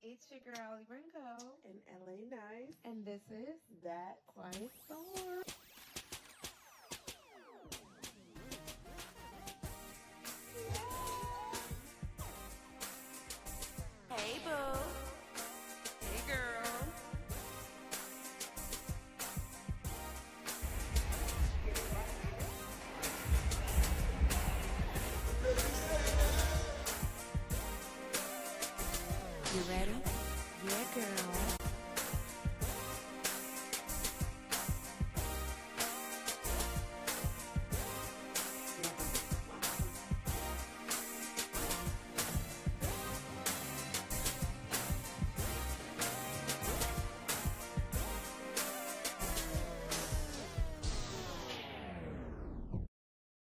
It's your girl, Ringo. And LA.Nice. And this is That Quiet Storm. Hey, boo. Hey, girl. You ready? Yeah, girl.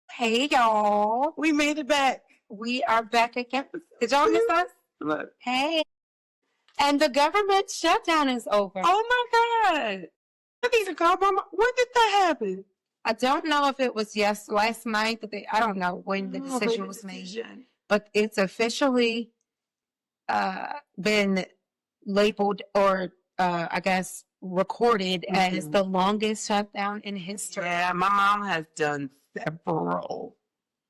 Hey, y'all. We made it back. We are back again. Did y'all miss us? Look. Hey. And the government shutdown is over. Oh my God. I need to call my mom. When did that happen? I don't know if it was last night that I don't know when the decision was made, but it's officially been labeled or I guess recorded as the longest shutdown in history. Yeah, my mom has done several.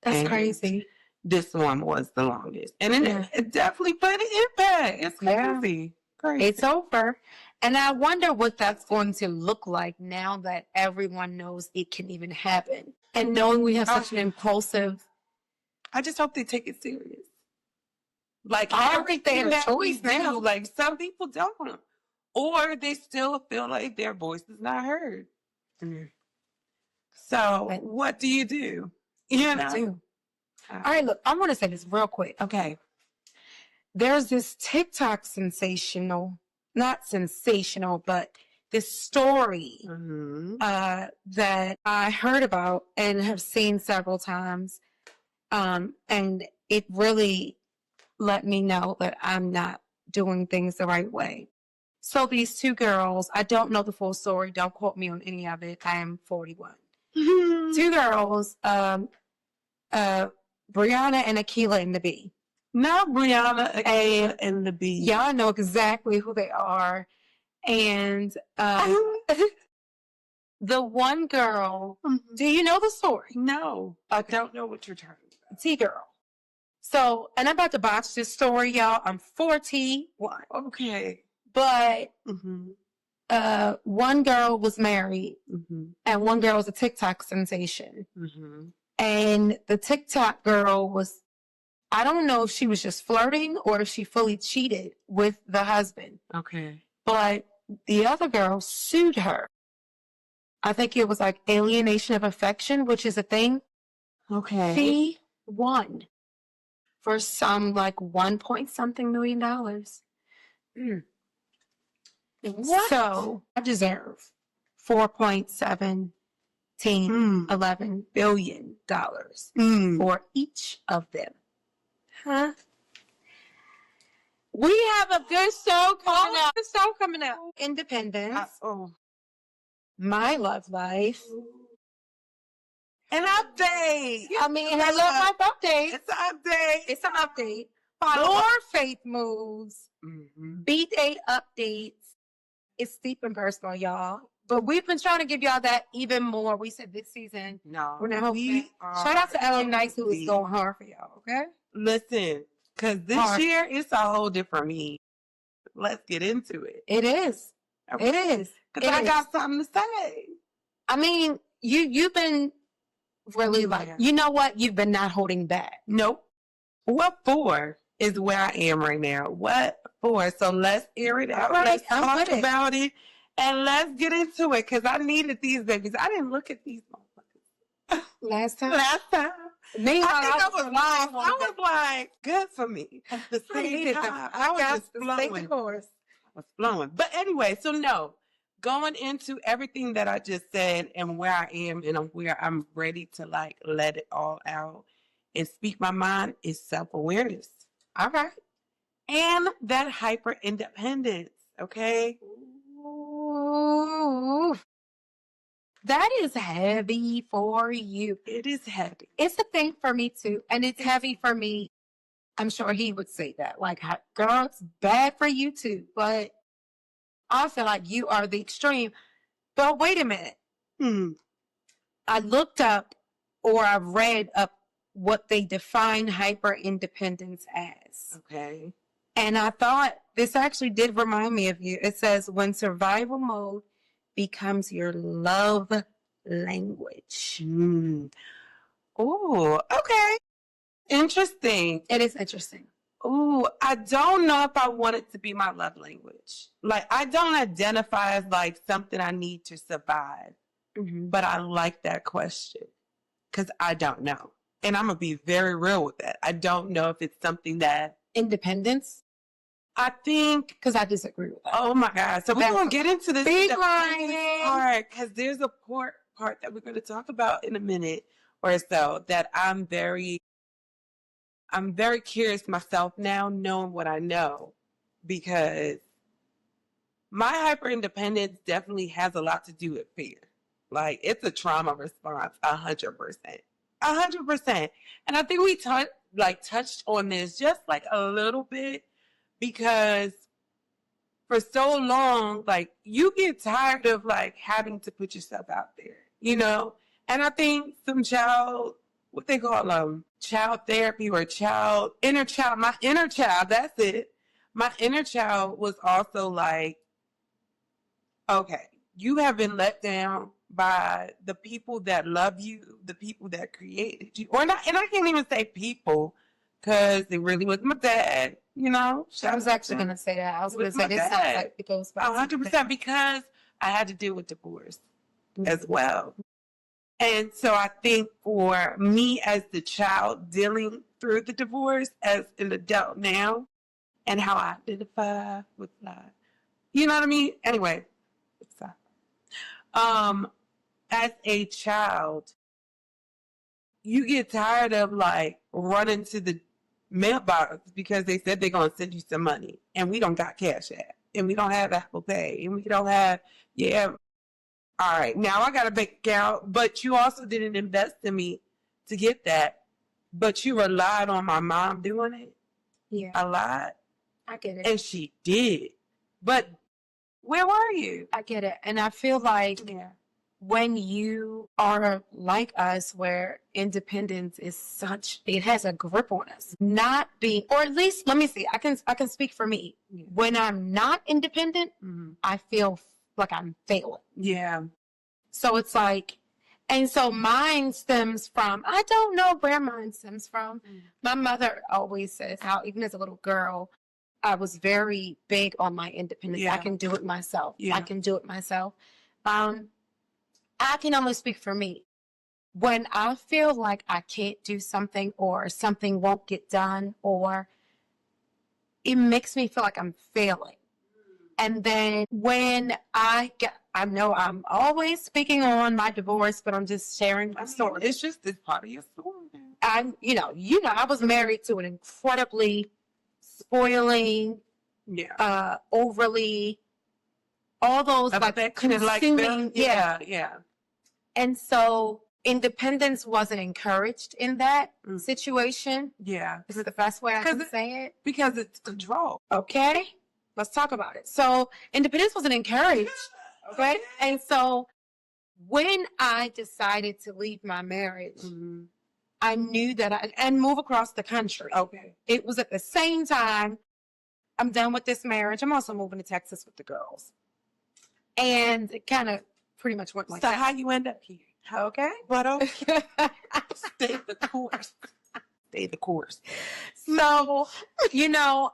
That's crazy. This one was the longest. And it definitely put an impact. It's crazy. Crazy. It's over. And I wonder what that's going to look like now that everyone knows it can even happen. And knowing we have such an impulsive... I just hope they take it serious. Like, I don't think they have a choice now. Like, some people don't. Or they still feel like their voice is not heard. So, what do you do? You know? All right, look, I want to say this real quick. Okay. There's this TikTok not sensational, but this story that I heard about and have seen several times. And it really let me know that I'm not doing things the right way. So these two girls, I don't know the full story. Don't quote me on any of it. I am 41. Two girls, Brianna and Akila in the B. Not Brianna, Akila and the B. Y'all know exactly who they are. And the one girl, do you know the story? No, I don't know what you're talking about. T-girl. So, and I'm about to botch this story, y'all. I'm 41. Okay. But one girl was married and one girl was a TikTok sensation. And the TikTok girl was, I don't know if she was just flirting or if she fully cheated with the husband. Okay. But the other girl sued her. I think it was like alienation of affection, which is a thing. Okay. She won for some like $1.something million. What? So I deserve $11 billion for each of them. Huh? We have a good show coming up. Independence. My love life. An update. I mean, I love my update. It's an update. It's an update. More faith moves. B-Day updates. It's deep and personal, y'all. But we've been trying to give y'all that even more. We said this season. No. We're not hoping. Shout out to LA.Nice who is going hard for y'all, okay? Listen, because this year it's a whole different me. Let's get into it. It is. Okay. It is. Because I got something to say. I mean, you've been really you know what? You've been not holding back. Nope. What for is where I am right now. What for? So let's air it out. Let's talk about it. And let's get into it. Because I needed these babies. I didn't look at these motherfuckers. Last time. Meanwhile, I was lost. I was like, good for me. At the same time, I was just flowing. I was flowing. But anyway, so no. Going into everything that I just said and where I am and where I'm ready to like let it all out and speak my mind is self-awareness. All right. And that hyper independence. Okay. Ooh. That is heavy for you. It is heavy. It's a thing for me too. And it's heavy for me I'm sure he would say that. Like, girl, it's bad for you too. But I feel like you are the extreme. But wait a minute. I looked up or I read up what they define hyper independence as. Okay. And I thought this actually did remind me of you. It says when survival mode becomes your love language. Oh, okay. Interesting. It is interesting. Ooh, I don't know if I want it to be my love language. Like, I don't identify as like something I need to survive. But I like that question because I don't know. And I'm going to be very real with that. I don't know if it's something that... Independence? I think... Because I disagree with that. Oh, my God. So we're going to get into this part because there's a part that we're going to talk about in a minute or so that I'm very curious myself now, knowing what I know, because my hyper-independence definitely has a lot to do with fear. Like, it's a trauma response, 100%. 100%. And I think we touched on this just like a little bit, because for so long, like, you get tired of like having to put yourself out there, you know? And I think some what they call child therapy or my inner child, that's it. My inner child was also like, okay, you have been let down by the people that love you, the people that created you. Or not, and I can't even say people, because it really was my dad, you know? I was actually going to say that. I was going to say this sounds like it goes back 100%, because I had to deal with divorce as well. And so I think for me as the child dealing through the divorce as an adult now, and how I identify with that, you know what I mean? Anyway, as a child, you get tired of like running to the mailbox because they said they're going to send you some money, and we don't got Cash App, and we don't have Apple Pay, and we don't have, all right, now I got a bank account, but you also didn't invest in me to get that, but you relied on my mom doing it. Yeah. A lot. I get it. And she did. But where were you? I get it. And I feel like when you are like us, where independence is such, it has a grip on us. Not being, or at least, let me see, I can speak for me. Yeah. When I'm not independent, I feel like I'm failing. Yeah. So it's like, and so mine stems from, I don't know where mine stems from. My mother always says how, even as a little girl, I was very big on my independence. I can do it myself. I can do it myself. I can only speak for me. When I feel like I can't do something, or something won't get done, or it makes me feel like I'm failing. And then when I know I'm always speaking on my divorce, but I'm just sharing my story. It's part of your story. You know, I was married to an incredibly spoiling, overly, all those like consuming, And so independence wasn't encouraged in that situation. Yeah. Is it the best way I can say it? Because it's control. Okay. Let's talk about it. So independence wasn't encouraged. Okay. And so when I decided to leave my marriage, I knew that and move across the country. Okay. It was at the same time, I'm done with this marriage. I'm also moving to Texas with the girls. And it kind of pretty much went like that. So how you end up here? Okay. But okay. Stay the course. Stay the course. So, you know,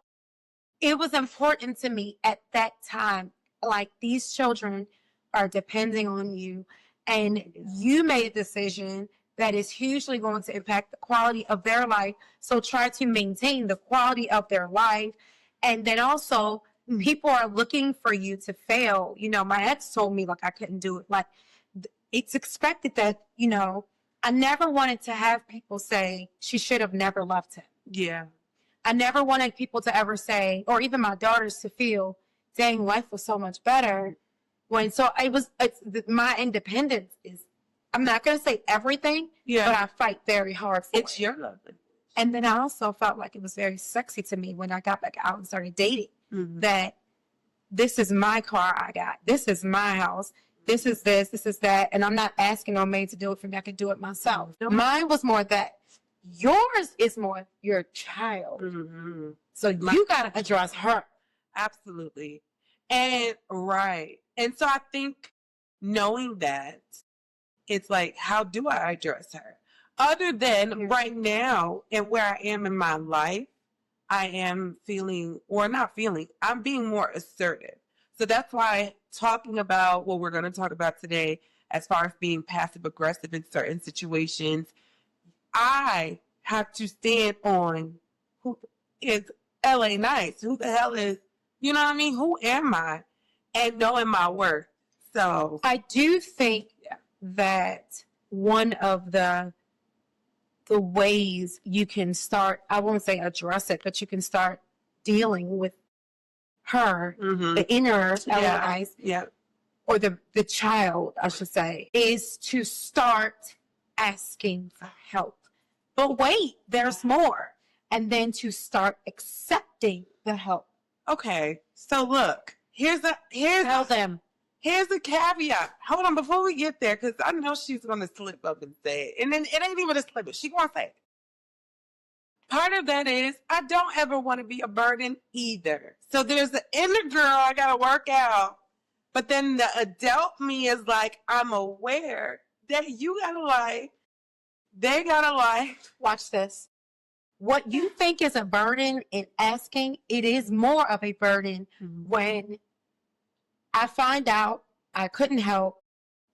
it was important to me at that time. Like, these children are depending on you, and you made a decision that is hugely going to impact the quality of their life. So try to maintain the quality of their life. And then also, people are looking for you to fail. You know, my ex told me, like, I couldn't do it. Like, it's expected that, you know, I never wanted to have people say she should have never left him. Yeah. I never wanted people to ever say, or even my daughters to feel, dang, life was so much better. It's my independence is, I'm not going to say everything, but I fight very hard for it's your love language. And then I also felt like it was very sexy to me when I got back out and started dating, that this is my car I got. This is my house. This is that. And I'm not asking no man to do it for me. I can do it myself. Mine was more that. Yours is more your child. So you got to address her. Absolutely. And right. And so I think knowing that, it's like, how do I address her? Other than right now and where I am in my life, I am feeling, or not feeling, I'm being more assertive. So that's why talking about what we're going to talk about today, as far as being passive aggressive in certain situations, I have to stand on who is LA.Nice. Who the hell is, you know what I mean? Who am I? And knowing my worth. So I do think that one of the ways you can start, I won't say address it, but you can start dealing with her, the inner LA.Nice, or the child, I should say, is to start asking for help. But wait, there's more. And then to start accepting the help. Okay, so look, Tell them. Here's a caveat. Hold on, before we get there, because I know she's going to slip up and say it. And then it ain't even a slip up. She going to say it. Part of that is I don't ever want to be a burden either. So there's the inner girl I got to work out. But then the adult me is like, I'm aware that you got a life. They got a life. Watch this. What you think is a burden in asking, it is more of a burden when I find out I couldn't help,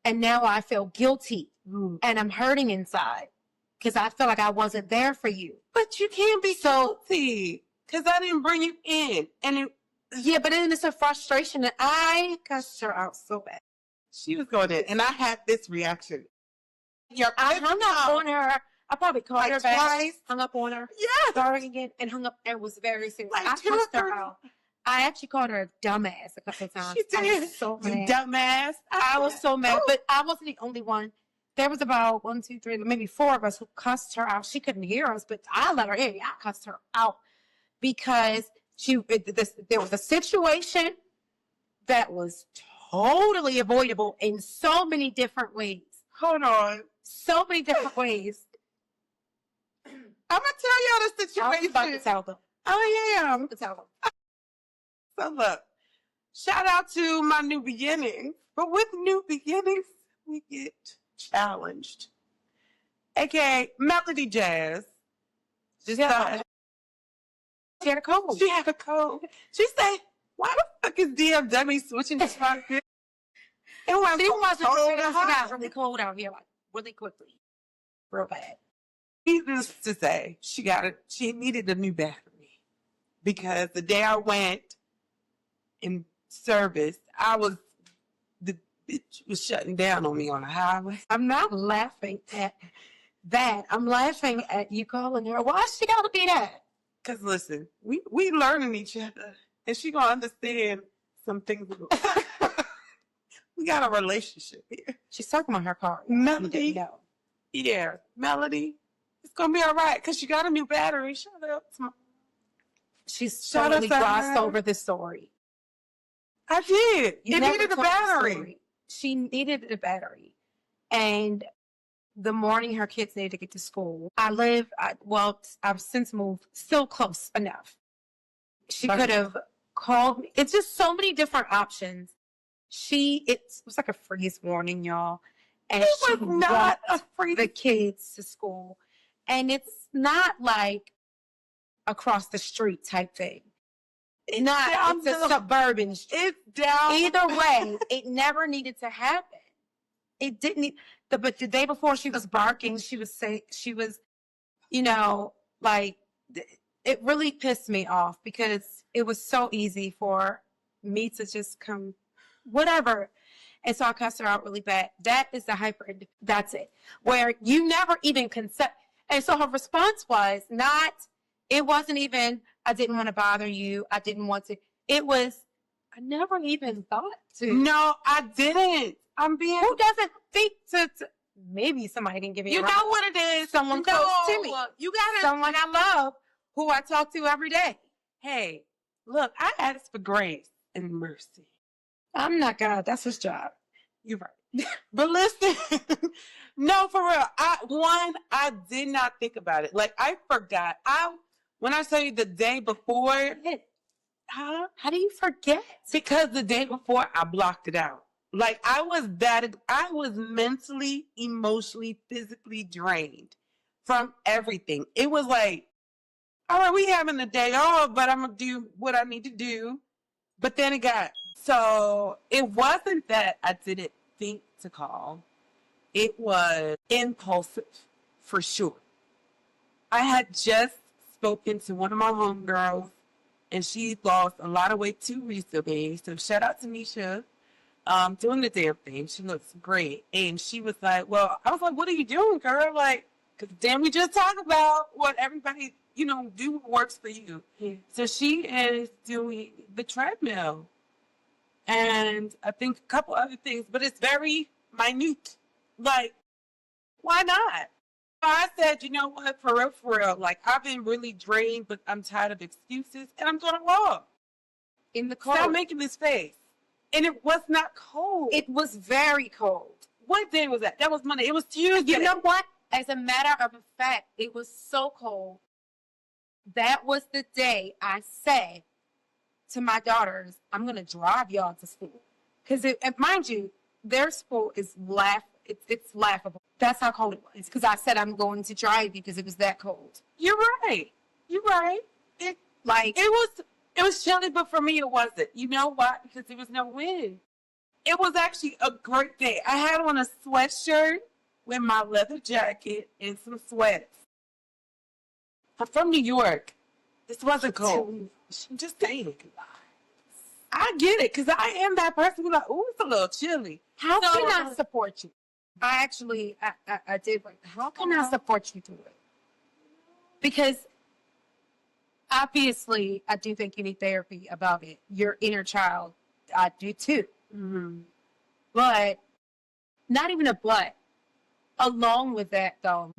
and now I feel guilty, and I'm hurting inside because I feel like I wasn't there for you. But you can't be guilty because I didn't bring you in. And but then it's a frustration, and I cussed her out so bad. She was going in, and I had this reaction. I hung up on her. I probably called her back, twice. Hung up on her. Yeah. Sorry again, and hung up and was very serious. Like I cussed her out. I actually called her a dumbass a couple of times. She did. I was so mad. You dumbass. I was so mad, but I wasn't the only one. There was about 1, 2, 3, maybe 4 of us who cussed her out. She couldn't hear us, but I let her hear. I cussed her out because there was a situation that was totally avoidable in so many different ways. Hold on. So many different ways. I'm going to tell y'all the situation. I was about to tell them. Oh, yeah. I'm going to tell them. So look, shout out to my new beginnings. But with new beginnings, we get challenged. AKA Melody Jazz. She had a cold. She had a cold. She said, why the fuck is DFW switching to my good? She wasn't cold. She got really cold out here, like really quickly. Real bad. Needless to say, she needed a new battery. Because the day I went in service, the bitch was shutting down on me on the highway. I'm not laughing at that. I'm laughing at you calling her. Why she gotta be that? Because listen, we learning each other. And she gonna understand some things. We got a relationship here. She's talking about her car. Melody. No. Yeah, Melody. It's gonna be all right because she got a new battery. Shut up. She's totally glossed over the story. I did. It needed a battery. She needed a battery. And the morning her kids needed to get to school, I've since moved, still close enough. She could have called me. It's just so many different options. It was like a freeze warning, y'all. And it was not a freeze. The kids to school. And it's not like across the street type thing. It's a suburban street. It's down. Either way, it never needed to happen. It didn't need, but the day before she was barking, she was, like, it really pissed me off because it was so easy for me to just come, whatever. And so I cussed her out really bad. That is the that's it. Where you never even concept. And so her response was it wasn't even, I didn't want to bother you. I didn't want to. It was, I never even thought to. No, I didn't. Who doesn't think to maybe somebody didn't give me You a know what it is. Someone close to me. You got someone I love who I talk to every day. Hey, look, I ask for grace and mercy. I'm not God. That's his job. You're right. But listen, no, for real. I did not think about it. Like, I forgot. When I tell you the day before, how do you forget? Because the day before I blocked it out. Like, I was mentally, emotionally, physically drained from everything. It was like, all right, we having a day off, but I'm going to do what I need to do. But then so it wasn't that I didn't think to call. It was impulsive, for sure. I had just spoken to one of my homegirls, and she lost a lot of weight too recently. So shout out to Nisha, doing the damn thing. She looks great. And she was like, well, I was like, what are you doing, girl? Like, because damn, we just talked about what everybody, do what works for you. Yeah. So she is doing the treadmill. And I think a couple other things, but it's very minute. Like, why not? I said, you know what, for real, like, I've been really drained, but I'm tired of excuses, and I'm going to walk. In the cold. Stop making this face. And it was not cold. It was very cold. What day was that? That was Monday. It was Tuesday. You know what? As a matter of fact, it was so cold. That was the day I said to my daughters, I'm going to drive y'all to school. Because, mind you, their school is it's laughable. That's how cold it was. Because I said I'm going to drive because it was that cold. You're right. It was chilly, but for me it wasn't. You know why? Because there was no wind. It was actually a great day. I had on a sweatshirt with my leather jacket and some sweats. I'm from New York. This wasn't cold. I'm just saying. I get it, because I am that person who's like, ooh, it's a little chilly. How can I support you? I did. How can I support you through it? Because obviously, I do think you need therapy about it. Your inner child, I do too. Mm-hmm. But not even a but. Along with that, though,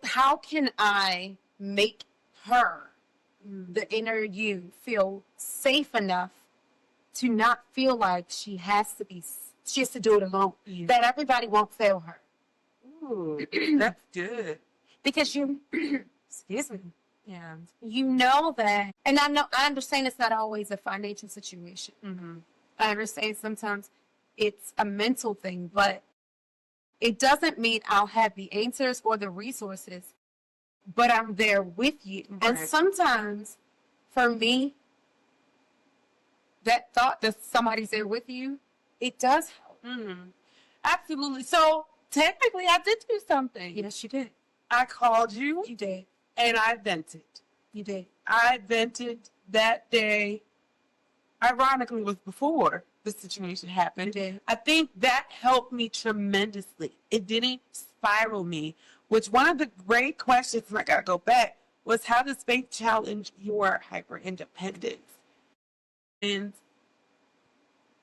how can I make her, the inner you, feel safe enough to not feel like she has to do it alone? Yeah. That everybody won't fail her. Ooh, that's good. Because excuse me. Yeah. You know that, and I understand it's not always a financial situation. Mm-hmm. I understand sometimes it's a mental thing, but it doesn't mean I'll have the answers or the resources, but I'm there with you. Right. And sometimes, for me, that thought that somebody's there with you, it does help. Mm-hmm. Absolutely. So, technically, I did do something. Yes, you did. I called you. You did. And I vented. You did. I vented that day. Ironically, it was before the situation happened. You did. I think that helped me tremendously. It didn't spiral me, which one of the great questions, and I got to go back, was how does faith challenge your hyper independence? And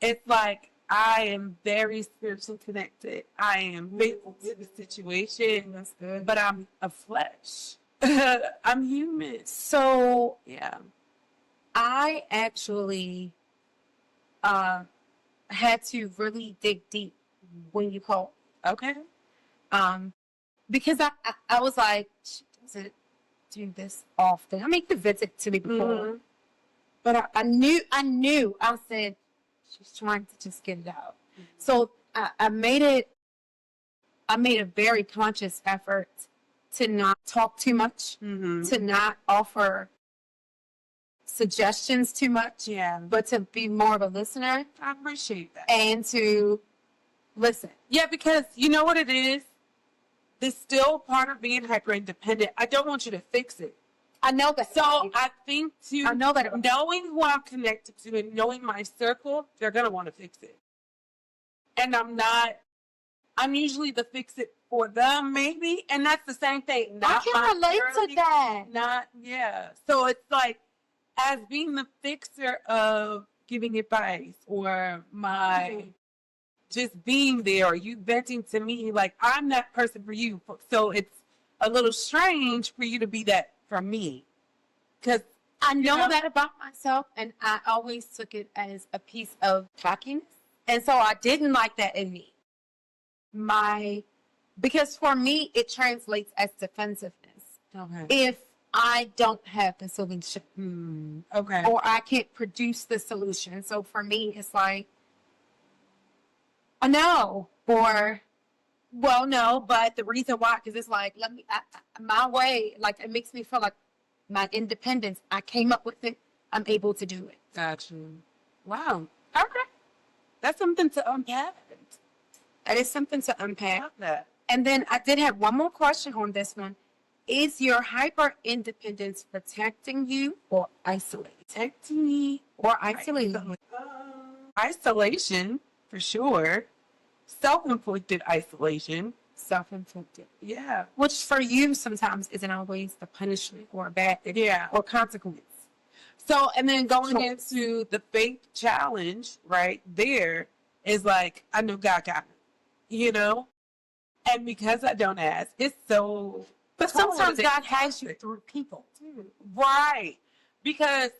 it's like, I am very spiritually connected. I am faithful to the situation. That's good. But I'm a flesh. I'm human. So, yeah. I actually had to really dig deep when you called. Okay. Because I was like, she doesn't do this often. I mean, you visit to me before. Mm-hmm. But I knew, I said, she's trying to just get it out. Mm-hmm. So I made a very conscious effort to not talk too much, mm-hmm. to not offer suggestions too much, but to be more of a listener. I appreciate that. And to listen. Yeah, because you know what it is? There's still part of being hyper independent. I don't want you to fix it. I know that. So I think knowing who I'm connected to and knowing my circle, they're going to want to fix it. And I'm usually the fix it for them, maybe. And that's the same thing. I can relate to that. So it's like, as being the fixer of giving advice or my just being there or you venting to me, like, I'm that person for you. So it's a little strange for you to be that for me. Because I know that about myself, and I always took it as a piece of cockiness. And so I didn't like that in me. Because for me, it translates as defensiveness. Okay. If I don't have the solution. Okay. Or I can't produce the solution. So for me, it's like, no. Or, well, no, but the reason why, because it's like, my way, like, it makes me feel like my independence, I came up with it, I'm able to do it. Gotcha. Wow. Okay. That's something to unpack. That is something to unpack. I love that. And then I did have one more question on this one. Is your hyper independence protecting you or isolating? Protecting me or isolating? Isolation, for sure. Self-inflicted isolation. Self-inflicted. Yeah. Which for you sometimes isn't always the punishment or a bad thing. Yeah. Or consequence. So, and then going into the faith challenge right there is like, I know God got me, you know? And because I don't ask, it's so... But sometimes God has you through people. Right. Because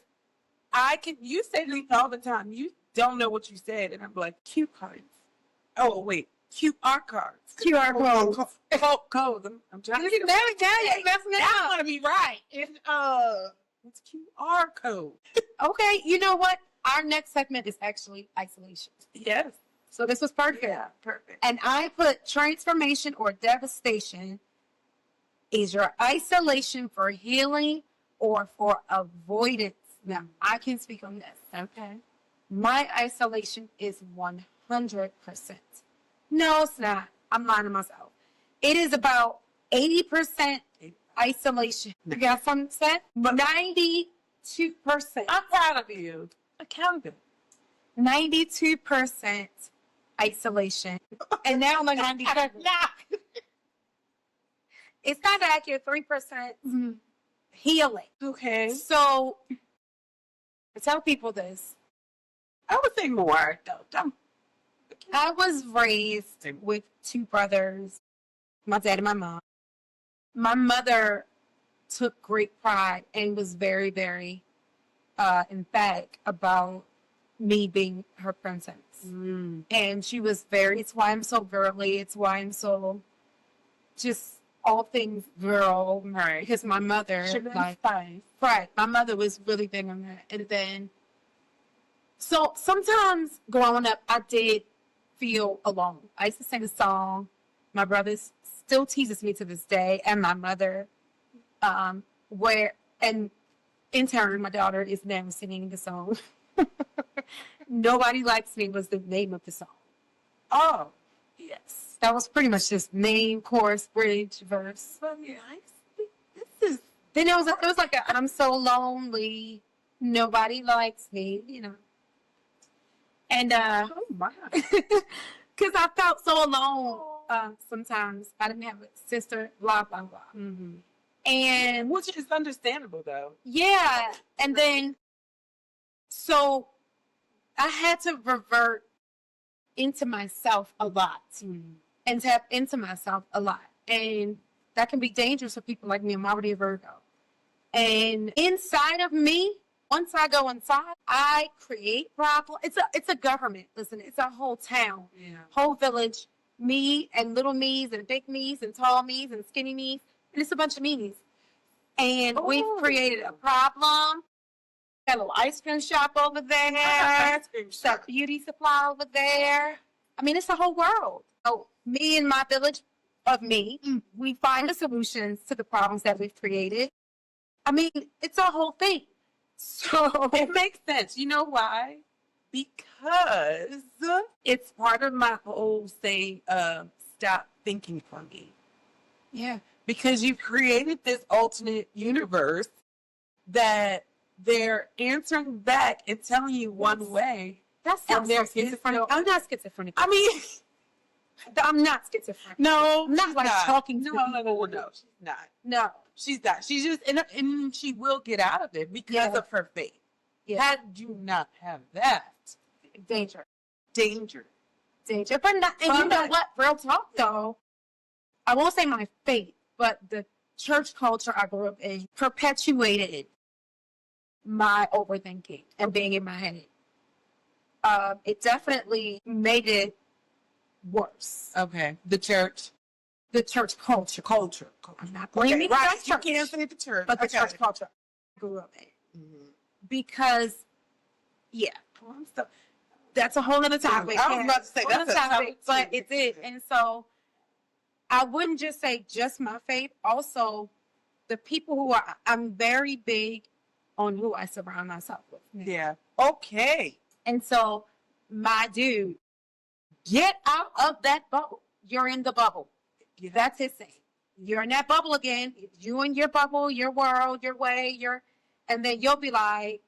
you say to me all the time, you don't know what you said. And I'm like, cue cards. Oh, wait. QR cards. QR codes. Codes. I'm trying to get there we go. I want to be right. It's QR code. Okay. You know what? Our next segment is actually isolation. Yes. So this was perfect. Yeah, perfect. And I put transformation or devastation. Is your isolation for healing or for avoidance? Now, I can speak on this. Okay. My isolation is 100%. No, it's not. I'm lying to myself. It is about 80% isolation. You got something to say? 92%. I'm proud of you. Accountable. 92% isolation. And now I'm like 97. It's not accurate. 3% healing. Okay. So I tell people this. I would say more, though. I was raised with two brothers, my dad and my mom. My mother took great pride and was very, very emphatic about me being her princess. And she was it's why I'm so girly. It's why I'm so just all things girl. Right. Because my mother, right, my mother was really big on that. And then, so sometimes growing up, I did feel alone. I used to sing a song. My brother still teases me to this day, and my mother, and in turn, my daughter is now singing the song. Nobody Likes Me was the name of the song. Oh, yes. That was pretty much just main chorus, bridge, verse. Well, yeah, Then it was like I'm so lonely, nobody likes me, you know. And oh my, because I felt so alone. Sometimes I didn't have a sister, blah blah blah. And which is understandable though. Yeah, and then so I had to revert into myself a lot and tap into myself a lot, and that can be dangerous for people like me. I'm already a Virgo, and inside of me, once I go inside, I create problems. It's a government. Listen, it's a whole town, whole village, me and little me's and big me's and tall me's and skinny me's, and it's a bunch of me's. And we've created a problem. Got a little ice cream shop over there. Some beauty supply over there. I mean, it's the whole world. So me and my village of me, we find the solutions to the problems that we've created. I mean, it's a whole thing. So it makes sense. You know why? Because it's part of my whole stop thinking for me. Yeah. Because you've created this alternate universe that they're answering back and telling you one way. That sounds so schizophrenic. I'm not schizophrenic. I mean, I'm not schizophrenic. No, I'm not like talking to no, she's not. No. She's not. She's just, and she will get out of it because of her faith. Yeah. Had you not have that, danger. danger. But not, and you know what? Real talk though, I won't say my faith, but the church culture I grew up in perpetuated my overthinking and being in my head. It definitely made it worse. Okay. The church culture. I'm not blaming the church. You can't say the church. But the church culture I grew up in. Mm-hmm. Because, yeah. That's a whole other topic. I was about to say that's a topic, but it did. And so I wouldn't just say just my faith. Also, the people who I'm very big on who I surround myself with. Yeah. Okay. And so, my dude, get out of that bubble. You're in the bubble. Yeah. That's his thing. You're in that bubble again. You in your bubble, your world, your way, and then you'll be like,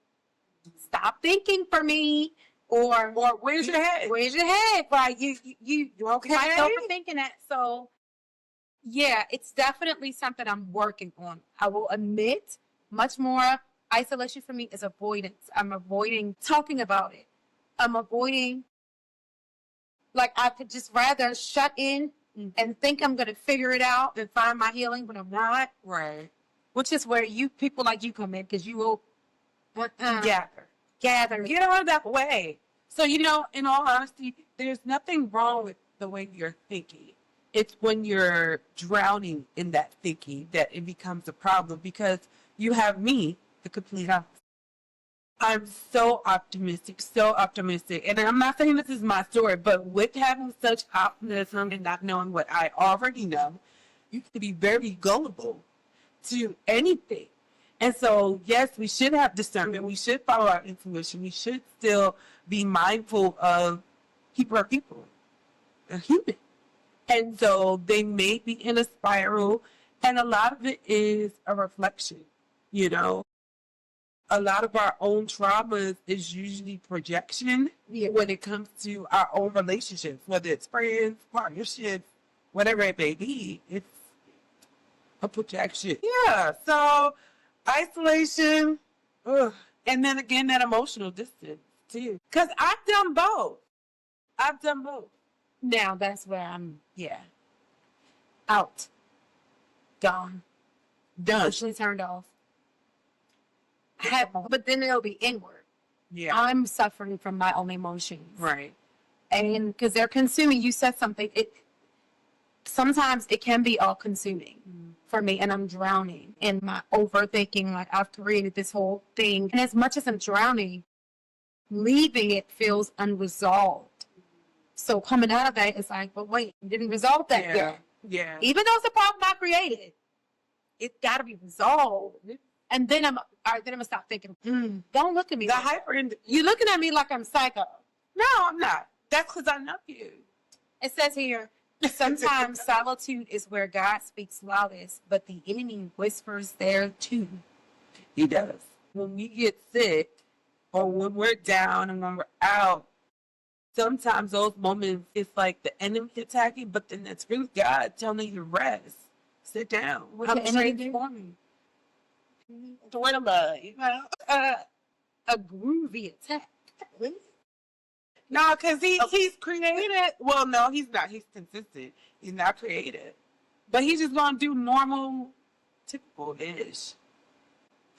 stop thinking for me. Or where's your head? Where's your head? Right. You okay? Might overthinking that. So, yeah, it's definitely something I'm working on. I will admit, much more isolation for me is avoidance. I'm avoiding talking about it. I'm avoiding, like, I could just rather shut in and think I'm going to figure it out and find my healing, but I'm not. Right. Which is where people like you come in, because you will gather. Get out of that way. So, in all honesty, there's nothing wrong with the way you're thinking. It's when you're drowning in that thinking that it becomes a problem, because you have me, the complete opposite. I'm so optimistic. And I'm not saying this is my story, but with having such optimism and not knowing what I already know, you can be very gullible to anything. And so, yes, we should have discernment. We should follow our intuition. We should still be mindful of people are people. They're human. And so they may be in a spiral, and a lot of it is a reflection, A lot of our own traumas is usually projection when it comes to our own relationships, whether it's friends, partnerships, whatever it may be. It's a projection. Yeah, so isolation, and then again, that emotional distance, too. Because I've done both. Now, that's where I'm, out. Gone. Done. Emotionally turned off. But then it'll be inward. Yeah. I'm suffering from my own emotions. Right. And because they're consuming, you said something, sometimes it can be all consuming for me, and I'm drowning in my overthinking. Like, I've created this whole thing, and as much as I'm drowning, leaving it feels unresolved. So coming out of that, it's like, but wait, you didn't resolve that yet. Yeah. Even though it's a problem I created, it's got to be resolved. And then I'm gonna stop thinking. Don't look at me. You're looking at me like I'm psycho. No, I'm not. That's because I know you. It says here, sometimes solitude is where God speaks loudest, but the enemy whispers there too. He does. When we get sick, or when we're down and when we're out, sometimes those moments, it's like the enemy attacking, but then it's really God telling you to rest. Sit down. I'm transforming. A groovy attack. No, because he's creative. Well, no, he's not. He's consistent. He's not creative. But he's just going to do normal, typical-ish.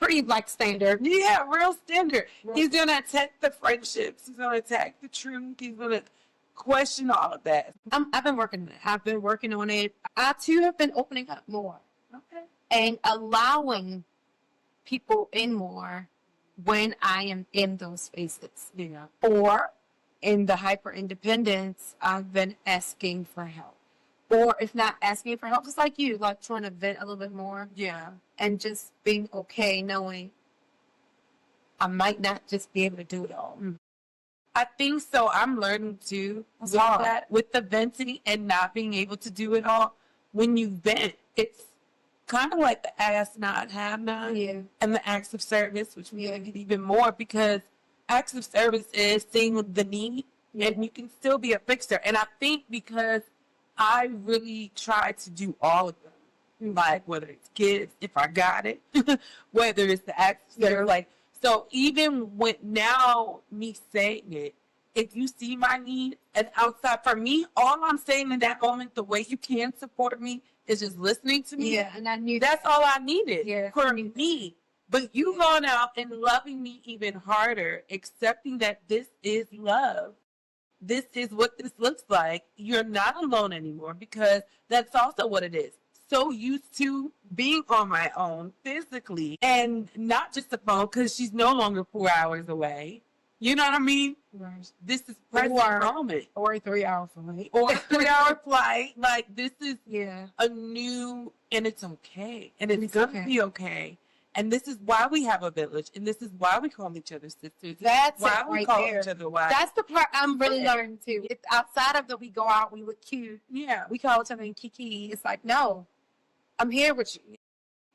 Pretty, standard. Yeah, real standard. Real. He's going to attack the friendships. He's going to attack the truth. He's going to question all of that. I've been working on it. I, too, have been opening up more. Okay. And allowing people in more when I am in those spaces. Yeah. Or in the hyper independence, I've been asking for help. Or if not asking for help, just like you, trying to vent a little bit more. Yeah. And just being okay knowing I might not just be able to do it all. I think so. I'm learning too with the venting and not being able to do it all. When you vent, it's kind of like the ask not, have not, and the acts of service, which we get even more, because acts of service is seeing the need, and you can still be a fixer. And I think because I really try to do all of them, whether it's kids, if I got it, whether it's the acts of service, so even with now me saying it, if you see my need and outside for me, all I'm saying in that moment, the way you can support me is just listening to me. Yeah, and I knew that's all I needed for me. me. But you going out and loving me even harder, accepting that this is love. This is what this looks like. You're not alone anymore because that's also what it is. So used to being on my own physically and not just the phone because she's no longer 4 hours away. You know what I mean? Right. This is present moment. Or a 3-hour flight. Or a 3-hour flight. Like this is yeah. a new, and it's okay. And it's gonna be okay. And this is why we have a village. And this is why we call each other sisters. That's why we call there. each other wives. That's the part I'm really learning too. It's outside of the we go out, we look cute. Yeah. We call each other Kiki. It's like, no, I'm here with you.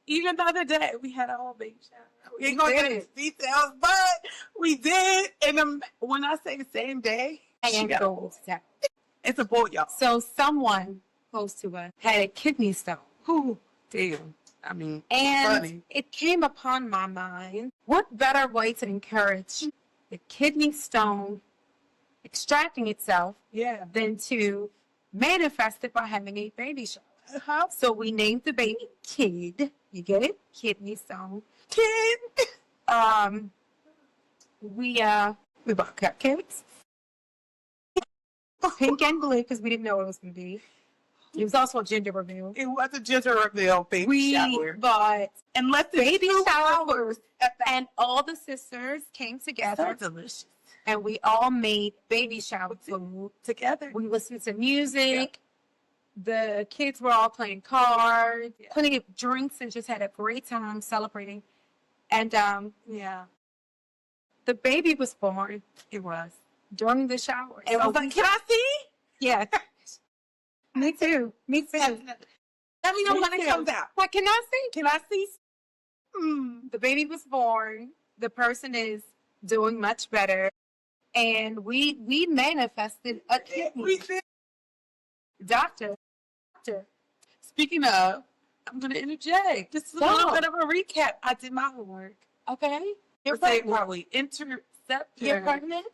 Even the other day, we had a whole baby shower. We ain't gonna get into details, but we did. And when I say the same day, it's a boy, y'all. So someone close to us had a kidney stone. Who? Damn. I mean, and funny. It came upon my mind, what better way to encourage the kidney stone extracting itself than to manifest it by having a baby shower? Uh-huh. So we named the baby Kid. You get it? Kidney stone. Kid. We bought cupcakes. Pink and blue because we didn't know what it was going to be. It was also a gender reveal. It was a gender reveal baby shower. Bought and let the baby showers, and all the sisters came together. So delicious. And we all made baby shower food together. We listened to music. Yeah. The kids were all playing cards, putting drinks, and just had a great time celebrating. And the baby was born. It was during the shower. And I was like, "Can I see?" Yeah. Me too. Me too. Let me know when it comes out. Like, can I see? Can I see? The baby was born. The person is doing much better. And we manifested a kidney. We did. Doctor. Speaking of, I'm going to interject. This is a little bit of a recap. I did my homework. Okay. You're saying probably interceptor. You're pregnant?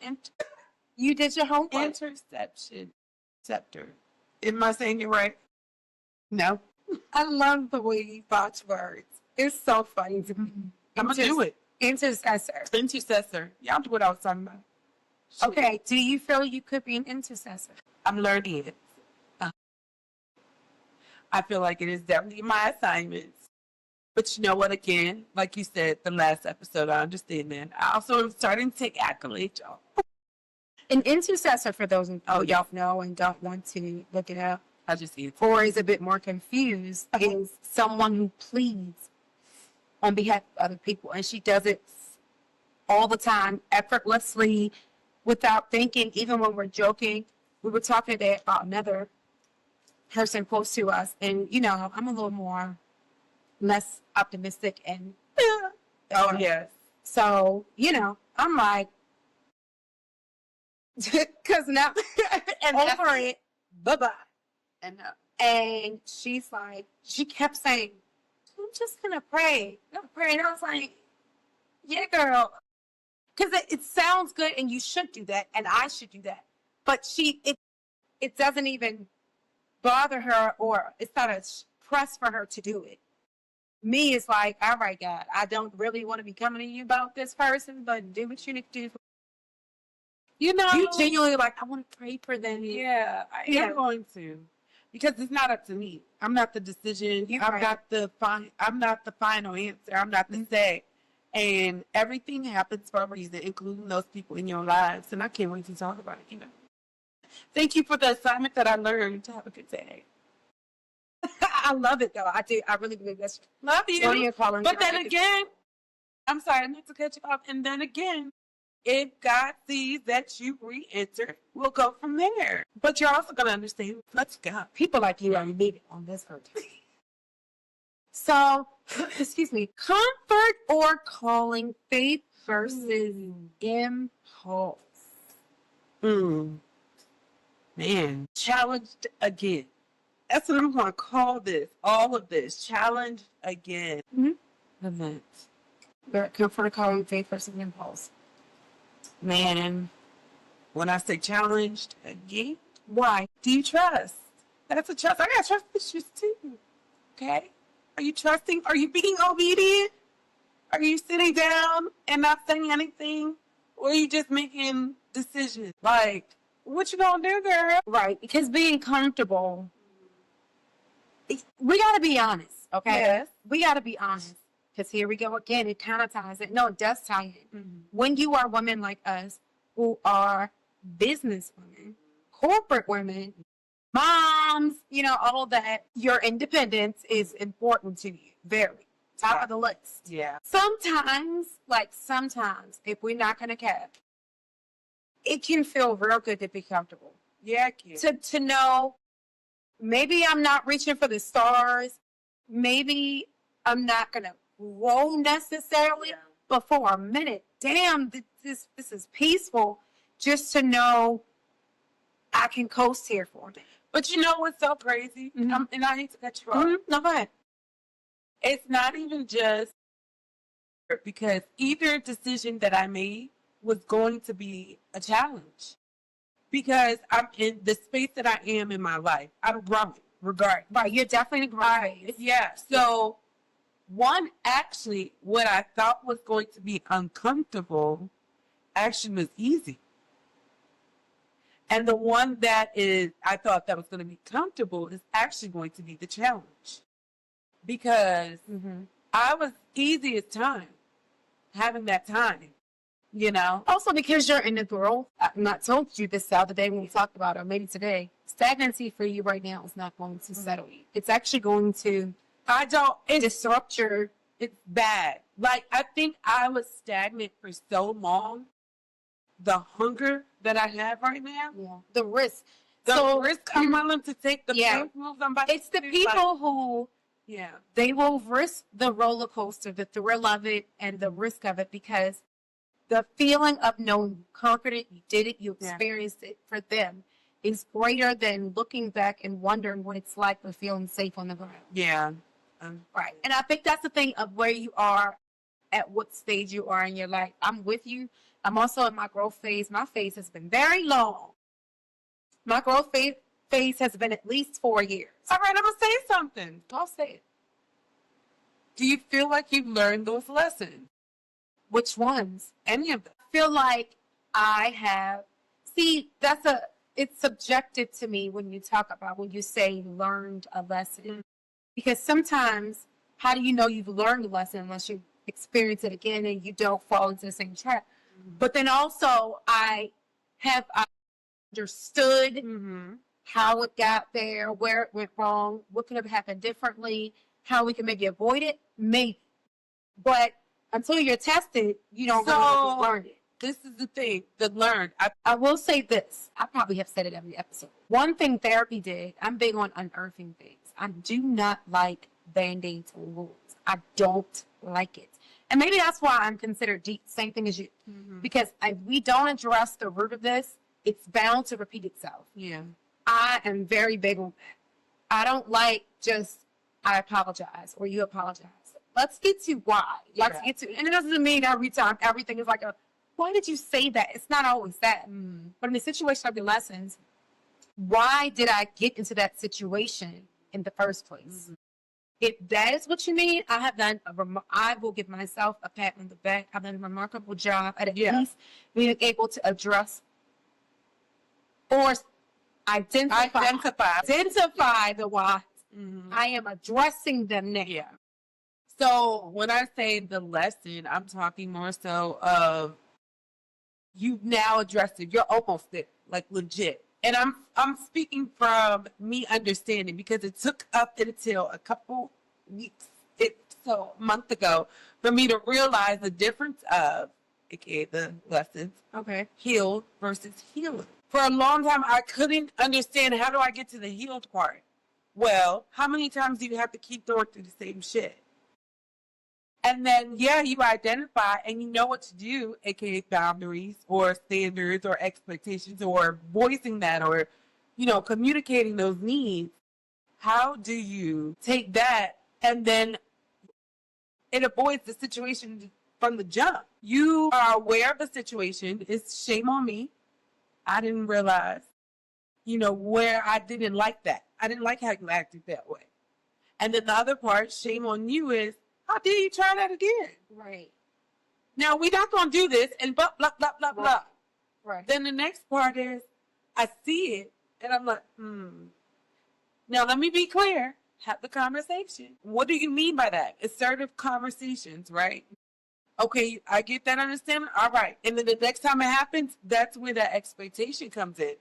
You did your homework? Interception. Scepter. Am I saying it right? No. I love the way you botch words. It's so funny to me. I'm going to do it. Intercessor. Y'all do what I was talking about. Shit. Okay. Do you feel you could be an intercessor? I'm learning it. I feel like it is definitely my assignments. But you know what? Again, like you said, the last episode, I understand that. I also am starting to take accolades, y'all. An intercessor, for those y'all know and don't want to look it up, I just see it. Or is a bit more confused, is someone who pleads on behalf of other people. And she does it all the time, effortlessly, without thinking. Even when we're joking, we were talking today about another person close to us. And, I'm a little less optimistic and, oh, yes. So, I'm like, because now, and over it, bye-bye. And she's like, she kept saying, I'm just going to pray. I'm praying. And I was like, yeah, girl. Because it sounds good and you should do that and I should do that. But it doesn't even bother her, or it's not a press for her to do it. Me is like, all right, God, I don't really want to be coming to you about this person, but do what you need to do. You genuinely like, I want to pray for them. Yeah, I am going to, because it's not up to me. I'm not the decision. I'm not the final answer. I'm not the say. And everything happens for a reason, including those people in your lives. And I can't wait to talk about it. Thank you for the assignment that I learned. To have a good day. I love it though. I do. I really believe that's. Love you. But then again, I'm sorry not to cut you off. And then again, if God sees that you re-enter, we'll go from there. But you're also going to understand. Let's go. People like you are needed on this earth. So, excuse me. Comfort or calling, faith versus impulse. Man, challenged again. That's what I'm going to call this. All of this. Challenged again. Comfort or calling, faith versus impulse. Man, When I say challenged, again, why? Do you trust? That's a trust. I got trust issues too. Okay? Are you trusting? Are you being obedient? Are you sitting down and not saying anything? Or are you just making decisions? Like, what you gonna do, girl? Right. Because being comfortable, we got to be honest, okay? Yes. We got to be honest. Because here we go again. It kind of ties it. No, it does tie it. Mm-hmm. When you are women like us who are business women, corporate women, moms, you know, all that, your independence is important to you. Very. Top of the list. Yeah. Sometimes, if we're not going to cap, it can feel real good to be comfortable. Yeah, it can. To know maybe I'm not reaching for the stars. Maybe I'm not going to grow necessarily. But for a minute, damn, this is peaceful. Just to know I can coast here for a minute. But you know what's so crazy? Mm-hmm. And I hate to cut you off. Mm-hmm. No, go ahead. It's not even just because either decision that I made was going to be a challenge. Because I'm in the space that I am in my life. I'm growing, regardless. Right, you're definitely growing. Yeah. So, actually, what I thought was going to be uncomfortable actually was easy. And the one that I thought that was going to be comfortable is actually going to be the challenge. Because I was easy as time, having that time, you know. Also because you're in the growth. I'm not told you this the other day when we talked about it, or maybe today. Stagnancy for you right now is not going to settle you. It's actually going to disrupt your... It's bad. Like, I think I was stagnant for so long. The hunger that I have right now. Yeah. The risk. The risk I'm willing to take, the moves I'm about it's to the people who... Yeah. They will risk the roller coaster, the thrill of it, and the risk of it, because the feeling of knowing you conquered it, you did it, you experienced it, for them is greater than looking back and wondering what it's like for feeling safe on the ground. Yeah. Right. And I think that's the thing of where you are, at what stage you are in your life. I'm with you. I'm also in my growth phase. My phase has been very long. My growth phase has been at least 4 years. All right, I'm going to say something. I'll say it. Do you feel like you've learned those lessons? Which ones? Any of them? I feel like I have. See, it's subjective to me when you say learned a lesson. Because sometimes, how do you know you've learned a lesson unless you experience it again and you don't fall into the same trap? But then also, I have understood how it got there, where it went wrong, what could have happened differently, how we can maybe avoid it, maybe. But until you're tested, you don't really learn it. This is the thing, the learned. I will say this. I probably have said it every episode. One thing therapy did, I'm big on unearthing things. I do not like Band-Aids or wounds. I don't like it. And maybe that's why I'm considered deep. Same thing as you. Because if we don't address the root of this, it's bound to repeat itself. Yeah. I am very big on that. I don't like just, I apologize or you apologize. Let's get to why. Let's get to, and it doesn't mean every time everything is like why did you say that? It's not always that. But in the situation of the lessons, why did I get into that situation in the first place? If that is what you mean, I have done. I will give myself a pat on the back. I've done a remarkable job at least being able to address or identify the why. I am addressing them now. Yeah. So when I say the lesson, I'm talking more so of you've now addressed it. You're almost there, like legit. And I'm speaking from me understanding, because it took up until a couple weeks, a month ago, for me to realize the difference of, aka the lessons, healed versus healing. For a long time, I couldn't understand, how do I get to the healed part? Well, how many times do you have to keep going through the same shit? And then, you identify and you know what to do, aka boundaries or standards or expectations, or voicing that, or, communicating those needs. How do you take that and then it avoids the situation from the jump? You are aware of the situation. It's shame on me. I didn't realize, where I didn't like that. I didn't like how you acted that way. And then the other part, shame on you, is how dare you try that again? Right. Now, we're not going to do this and blah, blah, blah, blah, blah. Right. Then the next part is, I see it, and I'm like, Now, let me be clear. Have the conversation. What do you mean by that? Assertive conversations, right? Okay, I get that understanding. All right. And then the next time it happens, that's where that expectation comes in.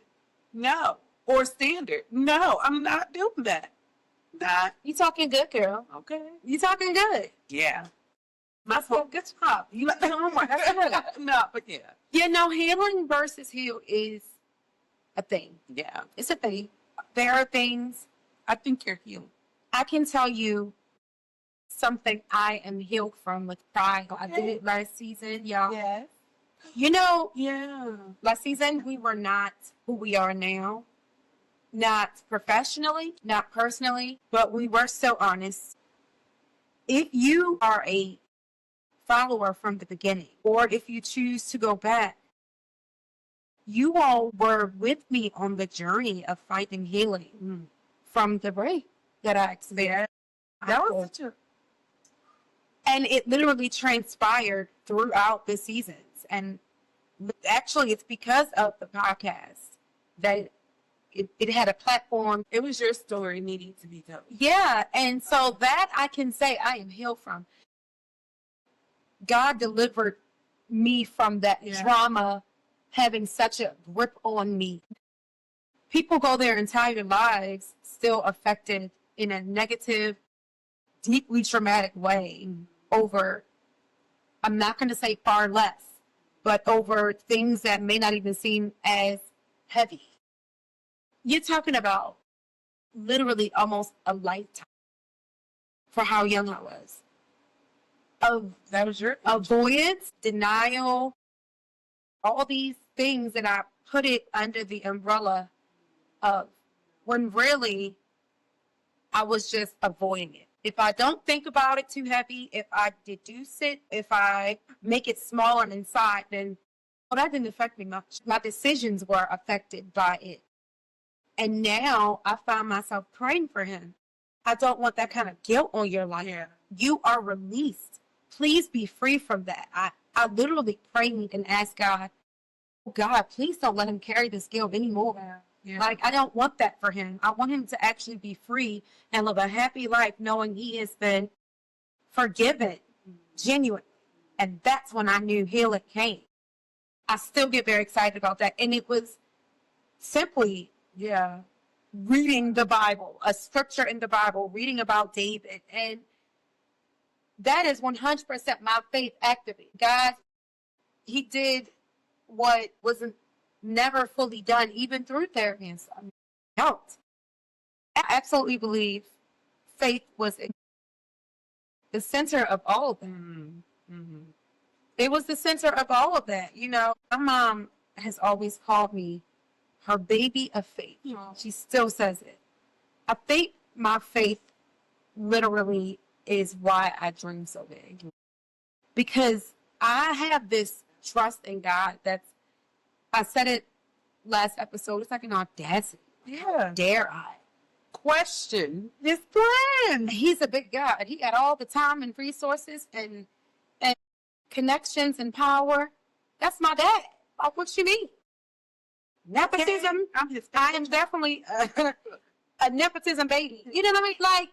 No. Or standard. No, I'm not doing that. Not. You talking good, girl. Okay. You talking good. Yeah. My fault. Good job. You like the homework. No, but yeah. Healing versus heal is a thing. Yeah. It's a thing. There are things. I think you're healed. I can tell you something I am healed from with pride. Okay. I did it last season, y'all. Yes. Yeah. Last season, we were not who we are now. Not professionally, not personally, but we were so honest. If you are a follower from the beginning, or if you choose to go back, you all were with me on the journey of finding healing from the break that I experienced. That was such a... And it literally transpired throughout the seasons. And actually, it's because of the podcast that it had a platform. It was your story needing to be told. Yeah. And so that I can say I am healed from. God delivered me from that drama having such a grip on me. People go their entire lives still affected in a negative, deeply traumatic way over, I'm not going to say far less, but over things that may not even seem as heavy. You're talking about literally almost a lifetime for how young I was. That was your avoidance, denial, all these things that I put it under the umbrella of, when really I was just avoiding it. If I don't think about it too heavy, if I deduce it, if I make it smaller inside, then that didn't affect me much. My decisions were affected by it. And now I find myself praying for him. I don't want that kind of guilt on your life. Yeah. You are released. Please be free from that. I literally prayed and asked God, God, please don't let him carry this guilt anymore. Yeah. Like, I don't want that for him. I want him to actually be free and live a happy life knowing he has been forgiven, genuine. And that's when I knew healing came. I still get very excited about that. And it was simply, reading the Bible, a scripture in the Bible, reading about David. And that is 100% my faith activated. God, he did what wasn't never fully done, even through therapy and stuff. Helped. I absolutely believe faith was the center of all of that. Mm-hmm. It was the center of all of that. My mom has always called me her baby of faith. She still says it. I think my faith literally is why I dream so big. Because I have this trust in God I said it last episode, it's like an audacity. Yeah. Dare I? Question his plan. He's a big God. He got all the time and resources and connections and power. That's my dad. What you mean? Nepotism. I am definitely a nepotism baby. You know what I mean? Like,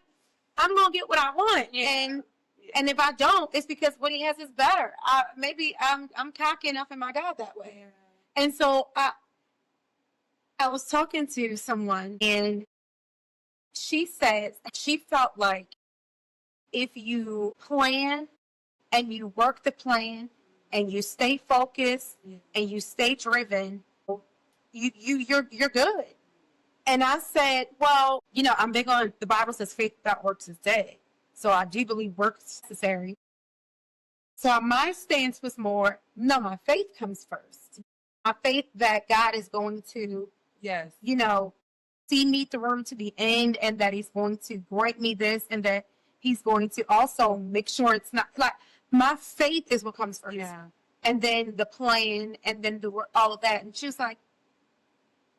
I'm gonna get what I want, and if I don't, it's because what he has is better. Maybe I'm cocky enough in my God that way. And so I was talking to someone, and she said she felt like if you plan and you work the plan and you stay focused and you stay driven, you're good. And I said, well, I'm big on, the Bible says faith without works is dead. So I do believe works necessary. So my stance was more, no, my faith comes first. My faith that God is going to, see me through to the end, and that he's going to grant me this, and that he's going to also make sure it's not, like, my faith is what comes first. Yeah. And then the plan, and then all of that. And she was like,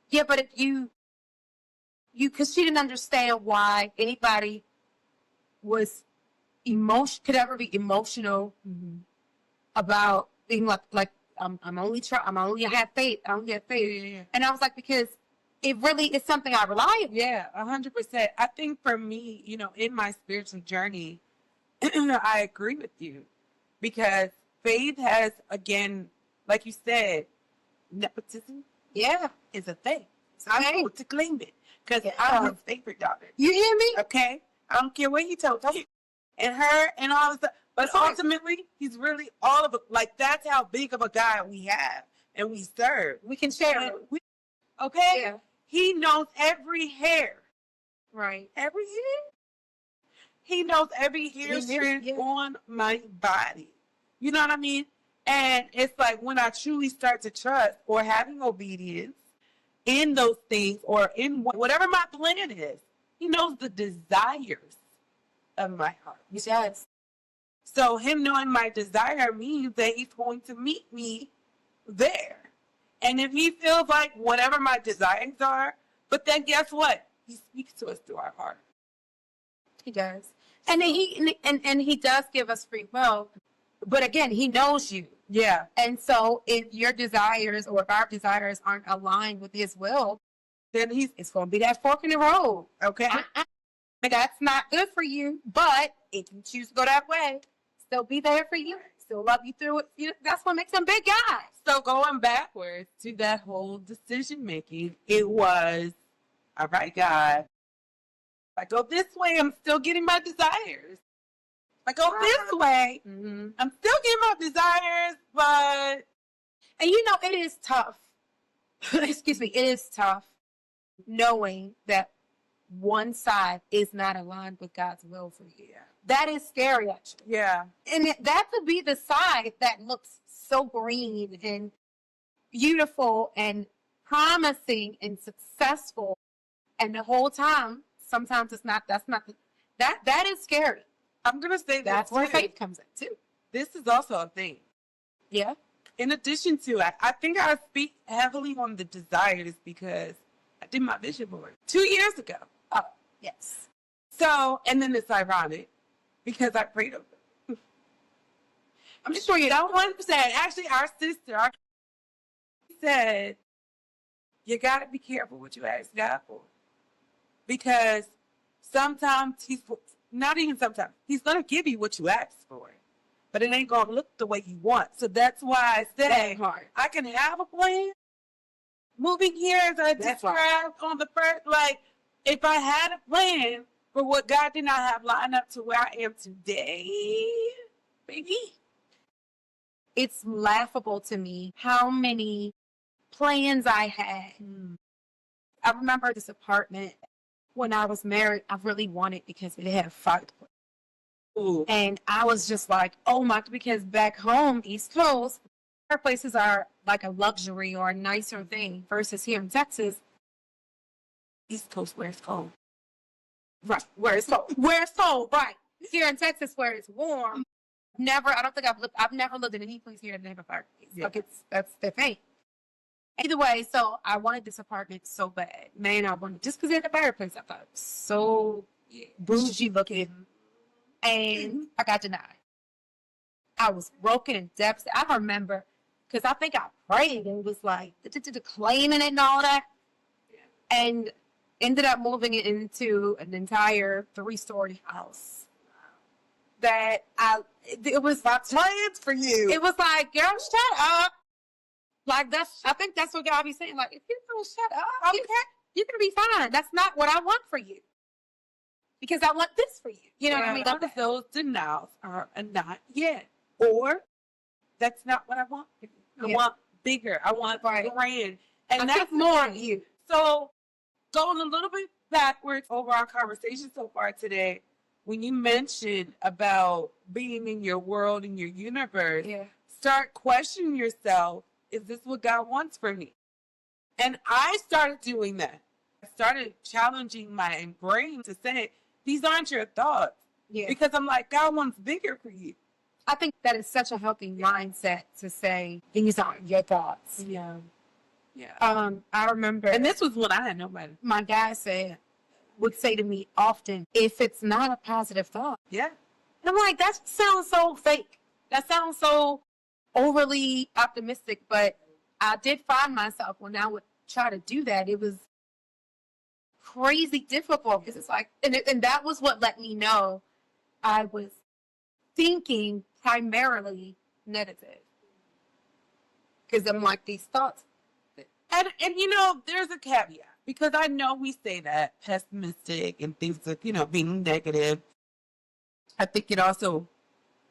Yeah, but if because she didn't understand why anybody was could ever be emotional about being like I'm only have faith. I only have faith. Yeah. And I was like, because it really is something I rely on. Yeah, 100%. I think for me, in my spiritual journey, I agree with you because faith has, again, like you said, nepotism. Yeah, is a thing. So I'm going to claim it because I'm her favorite daughter. You hear me? Okay, I don't care what he told you, and her and all of stuff. But ultimately, he's really all of it. Like that's how big of a guy we have and we serve. We can share it. Okay. Yeah. He knows every hair. Right. Every hair. He knows every hair strand on my body. You know what I mean? And it's like when I truly start to trust or having obedience in those things or in whatever my plan is, he knows the desires of my heart. Yes. So him knowing my desire means that he's going to meet me there. And if he feels like whatever my desires are, but then guess what? He speaks to us through our heart. He does. And he does give us free will. But again, he knows you. Yeah. And so if your desires or if our desires aren't aligned with his will, then it's going to be that fork in the road. Okay. That's not good for you. But if you choose to go that way, still be there for you. Still love you through it. That's what makes them big guys. So going backwards to that whole decision making, it was, all right, God, if I go this way, I'm still getting my desires. If I go this way, I'm still getting my desires, but... And it is tough. Excuse me. It is tough knowing that one side is not aligned with God's will for you. Yeah. That is scary, actually. Yeah. And that could be the side that looks so green and beautiful and promising and successful. And the whole time, sometimes that is scary. I'm going to say that's where faith comes in, too. This is also a thing. Yeah. In addition to it, I think I speak heavily on the desires because I did my vision board 2 years ago. Oh, yes. So, and then it's ironic because I prayed over them. I'm just sure you don't understand. Actually, our sister said, you got to be careful what you ask God for. Because sometimes he's going to give you what you ask for. But it ain't going to look the way you want. So that's why I say I can have a plan. Moving here, as I described on the first, like, if I had a plan for what God did not have lined up to where I am today, baby. It's laughable to me how many plans I had. I remember this apartment when I was married, I really wanted because it had a fireplace. And I was just like, oh my, because back home, East Coast, fireplaces are like a luxury or a nicer thing versus here in Texas. East Coast where it's cold. Right, where it's cold. Where it's cold, right. Here in Texas where it's warm. I've never lived in any place here that have a fireplace. Yeah. Like that's the thing. Either way, so I wanted this apartment so bad. Man, I wanted, just because it had a fireplace, I thought, so bougie looking. And I got denied. I was broken and devastated. I remember, because I think I prayed and was like, claiming it and all that. And ended up moving it into an entire 3-story house. That it was my plans for you. It was like, girl, shut up. Like I think that's what God be saying. Like, if you don't shut up, okay, you're gonna be fine. That's not what I want for you. Because I want this for you. You know what I mean? Some of those denials are a not yet. Or that's not what I want. I want bigger. I want grand. And that's more of you. So going a little bit backwards over our conversation so far today, when you mentioned about being in your world, in your universe, start questioning yourself, is this what God wants for me? And I started doing that. I started challenging my brain to say, these aren't your thoughts. Yeah. Because I'm like, God wants bigger for you. I think that is such a healthy mindset to say, these aren't your thoughts. Yeah. Yeah. I remember, and this was when I had nobody. My dad would say to me often, if it's not a positive thought. Yeah. And I'm like, that sounds so fake. That sounds so overly optimistic. But I did find myself when I would try to do that, it was crazy difficult because it's like, and that was what let me know I was thinking primarily negative. Because I'm like, these thoughts. And there's a caveat because I know we say that pessimistic and things like, being negative. I think it also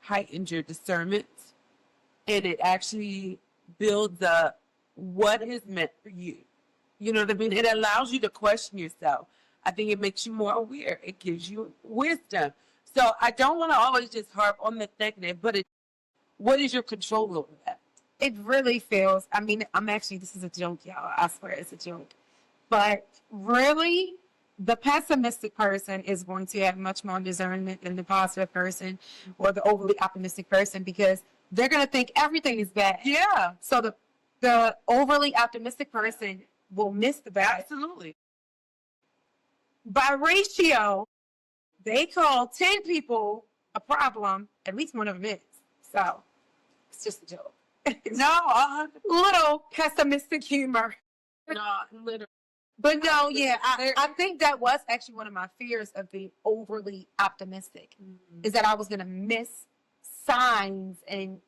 heightens your discernment and it actually builds up what is meant for you. You know what I mean? It allows you to question yourself. I think it makes you more aware. It gives you wisdom. So I don't want to always just harp on the negative, but what is your control over that? It really feels, this is a joke, y'all. I swear it's a joke. But really, the pessimistic person is going to have much more discernment than the positive person or the overly optimistic person because they're going to think everything is bad. Yeah. So the overly optimistic person will miss the bad. Absolutely. By ratio, they call 10 people a problem, at least one of them is. So it's just a joke. No, little pessimistic humor. No, literally. But no, yeah, I think that was actually one of my fears of being overly optimistic, is that I was going to miss signs and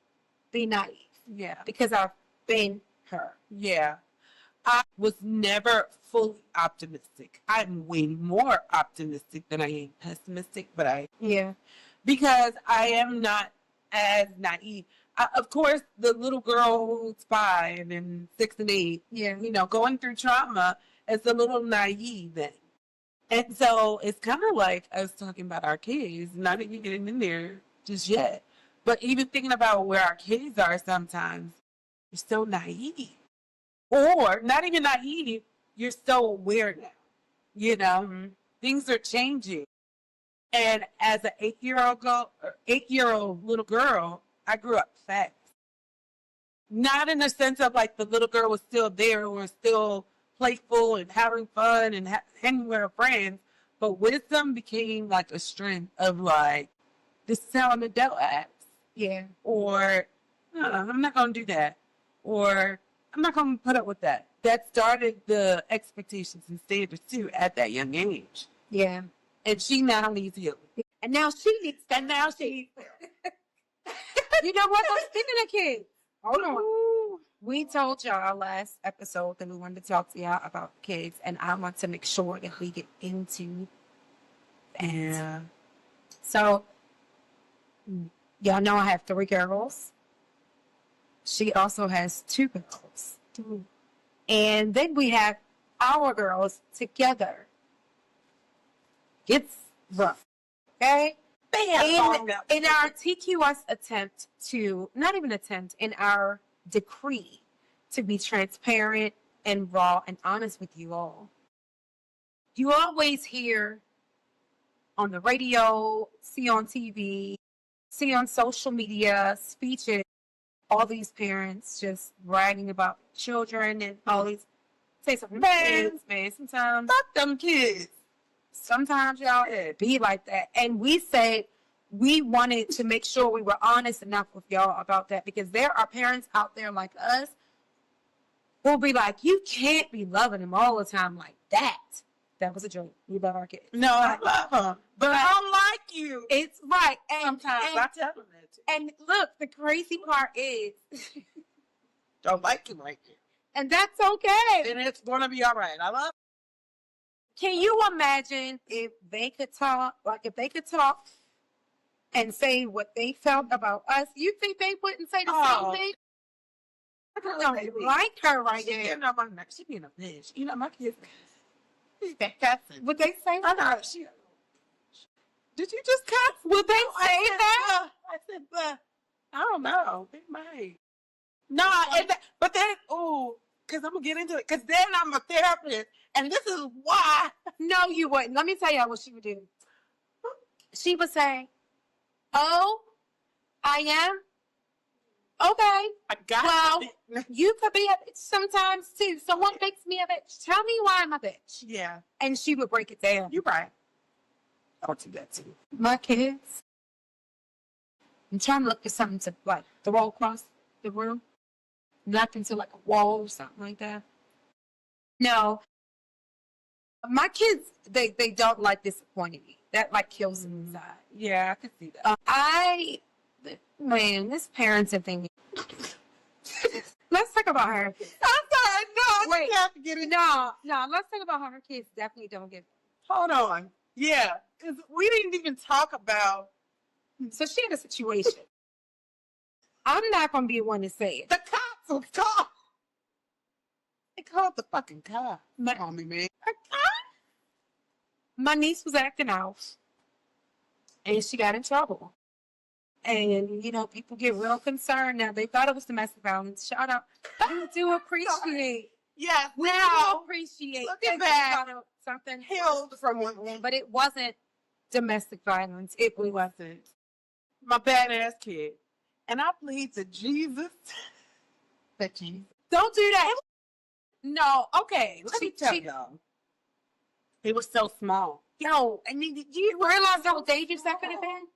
be naive. Yeah. Because I've been her. Yeah. I was never fully optimistic. I'm way more optimistic than I am pessimistic, but because I am not as naive. Of course, the little girl who's 5 and 6 and 8, going through trauma is a little naive then. And so it's kind of like us talking about our kids, not even getting in there just yet. But even thinking about where our kids are sometimes, you're so naive. Or not even naive, you're so aware now. Things are changing. And as an 8-year-old little girl, I grew up fast. Not in the sense of like the little girl was still there or still playful and having fun and hanging with her friends, but wisdom became like a strength of like, this is how an adult acts. Yeah. Or, no, I'm not going to do that. Or, I'm not going to put up with that. That started the expectations and standards too at that young age. Yeah. And she now needs healing. And now she needs that. Now she. You know what? Speaking of kids, hold on. We told y'all last episode that we wanted to talk to y'all about kids, and I want to make sure that we get into that. Yeah. So, y'all know I have 3 girls. She also has 2 girls. And then we have our girls together. It's rough. Okay? In our TQS attempt in our decree to be transparent and raw and honest with you all, you always hear on the radio, see on TV, see on social media, speeches, all these parents just bragging about children and all these, say something, man, sometimes. Fuck them kids. Sometimes y'all be like that. And we said we wanted to make sure we were honest enough with y'all about that because there are parents out there like us who'll be like, you can't be loving them all the time like that. That was a joke. We love our kids. No, I love them. But I don't like you. It's right. And sometimes I tell them that too. And look, the crazy part is don't like you right now. And that's okay. And it's going to be all right. I love. Can you imagine if they could talk, and say what they felt about us? You think they wouldn't say the same thing? I don't like her right now. She being a bitch. You know, my kids. Would they say that? I know. Did you just cuss? Would they say that? I said, I don't know. They might. No, but then, because I'm going to get into it. Because then I'm a therapist. And this is why. No, you wouldn't. Let me tell y'all what she would do. She would say, oh, I am? Okay. I got Well, it. you could be a bitch sometimes too. Someone makes me a bitch. Tell me why I'm a bitch. Yeah. And she would break it down. You're right. I'll do that too. My kids. I'm trying to look for something to like throw across the room. Nothing to like a wall or something like that. No. My kids, they don't like disappointing me. That like kills them inside. Yeah, I can see that. This parenting thing. Let's talk about her. I'm sorry. No, Wait. you have to get it. No, let's talk about how her kids definitely don't get. Hold on. Yeah, because we didn't even talk about So she had a situation. I'm not going to be the one to say it. the cops was called. They called the fucking cops. Call me, man. My niece was acting out and she got in trouble. And, people get real concerned now. They thought it was domestic violence. Shout out. We do appreciate. Yes, We now do appreciate. looking that back, they thought it something healed from one. but it wasn't domestic violence. It was. Wasn't my badass kid. And I plead to Jesus. But don't do that. No, okay. Let me tell y'all. It was so small. Yo, and then, do you realize how dangerous that could have been?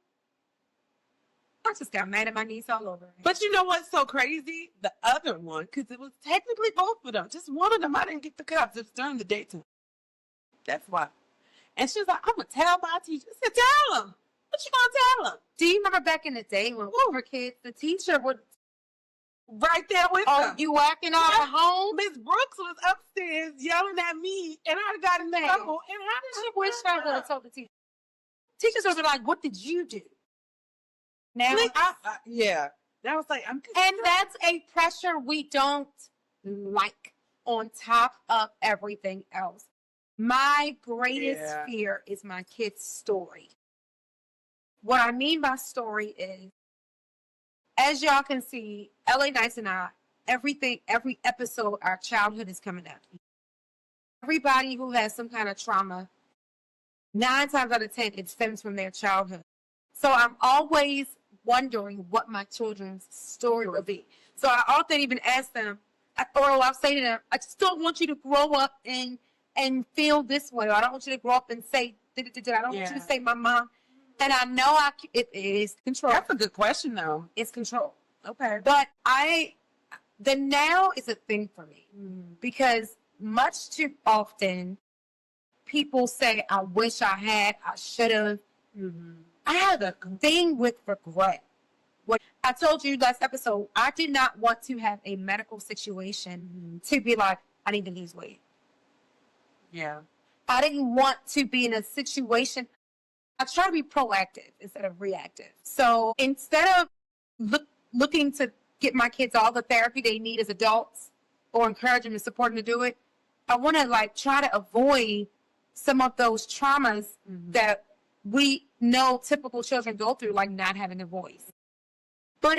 I just got mad at my niece all over. But you know what's so crazy? The other one, because it was technically both of them. Just one of them, I didn't get the cops. It was during the daytime. That's why. And she was like, I'm going to tell my teacher. I said, tell them. What you going to tell them? Do you remember back in the day when we were kids, the teacher would, Right there with them. you walking off at home? Miss Brooks was upstairs yelling at me, and I got in trouble. And how did I wish I would have told the teacher. Teachers would be like, what did you do? Now, yeah. That was like, and that's a pressure we don't like on top of everything else. My greatest fear is my kid's story. What I mean by story is, as y'all can see, LA.Nice and I, every episode, our childhood is coming up. Everybody who has some kind of trauma, 9 times out of 10, it stems from their childhood. So I'm always wondering what my children's story will be. So I often even ask them, or I'll say to them, I just don't want you to grow up and feel this way. I don't want you to grow up and say, I don't want you to say my mom. And I know it is control. That's a good question, though. It's control. Okay. But the now is a thing for me because much too often people say, I wish I had, I should have. I have a thing with regret. What I told you last episode, I did not want to have a medical situation to be like, I need to lose weight. Yeah. I didn't want to be in a situation. I try to be proactive instead of reactive. So instead of looking to get my kids all the therapy they need as adults or encourage them and support them to do it, I want to try to avoid some of those traumas that we know typical children go through, like not having a voice. But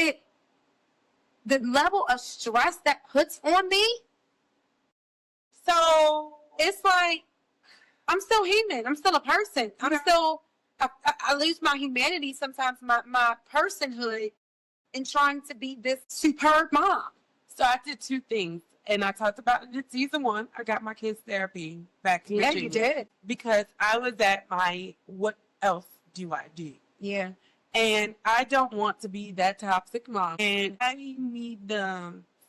the level of stress that puts on me, so it's like, I'm still human. I'm still a person. I lose my humanity sometimes, my personhood in trying to be this superb mom. So I did 2 things. And I talked about it in season 1. I got my kids therapy back in Virginia. Yeah, you did. Because I was at my, what else do I do? Yeah. And I don't want to be that toxic mom. And I need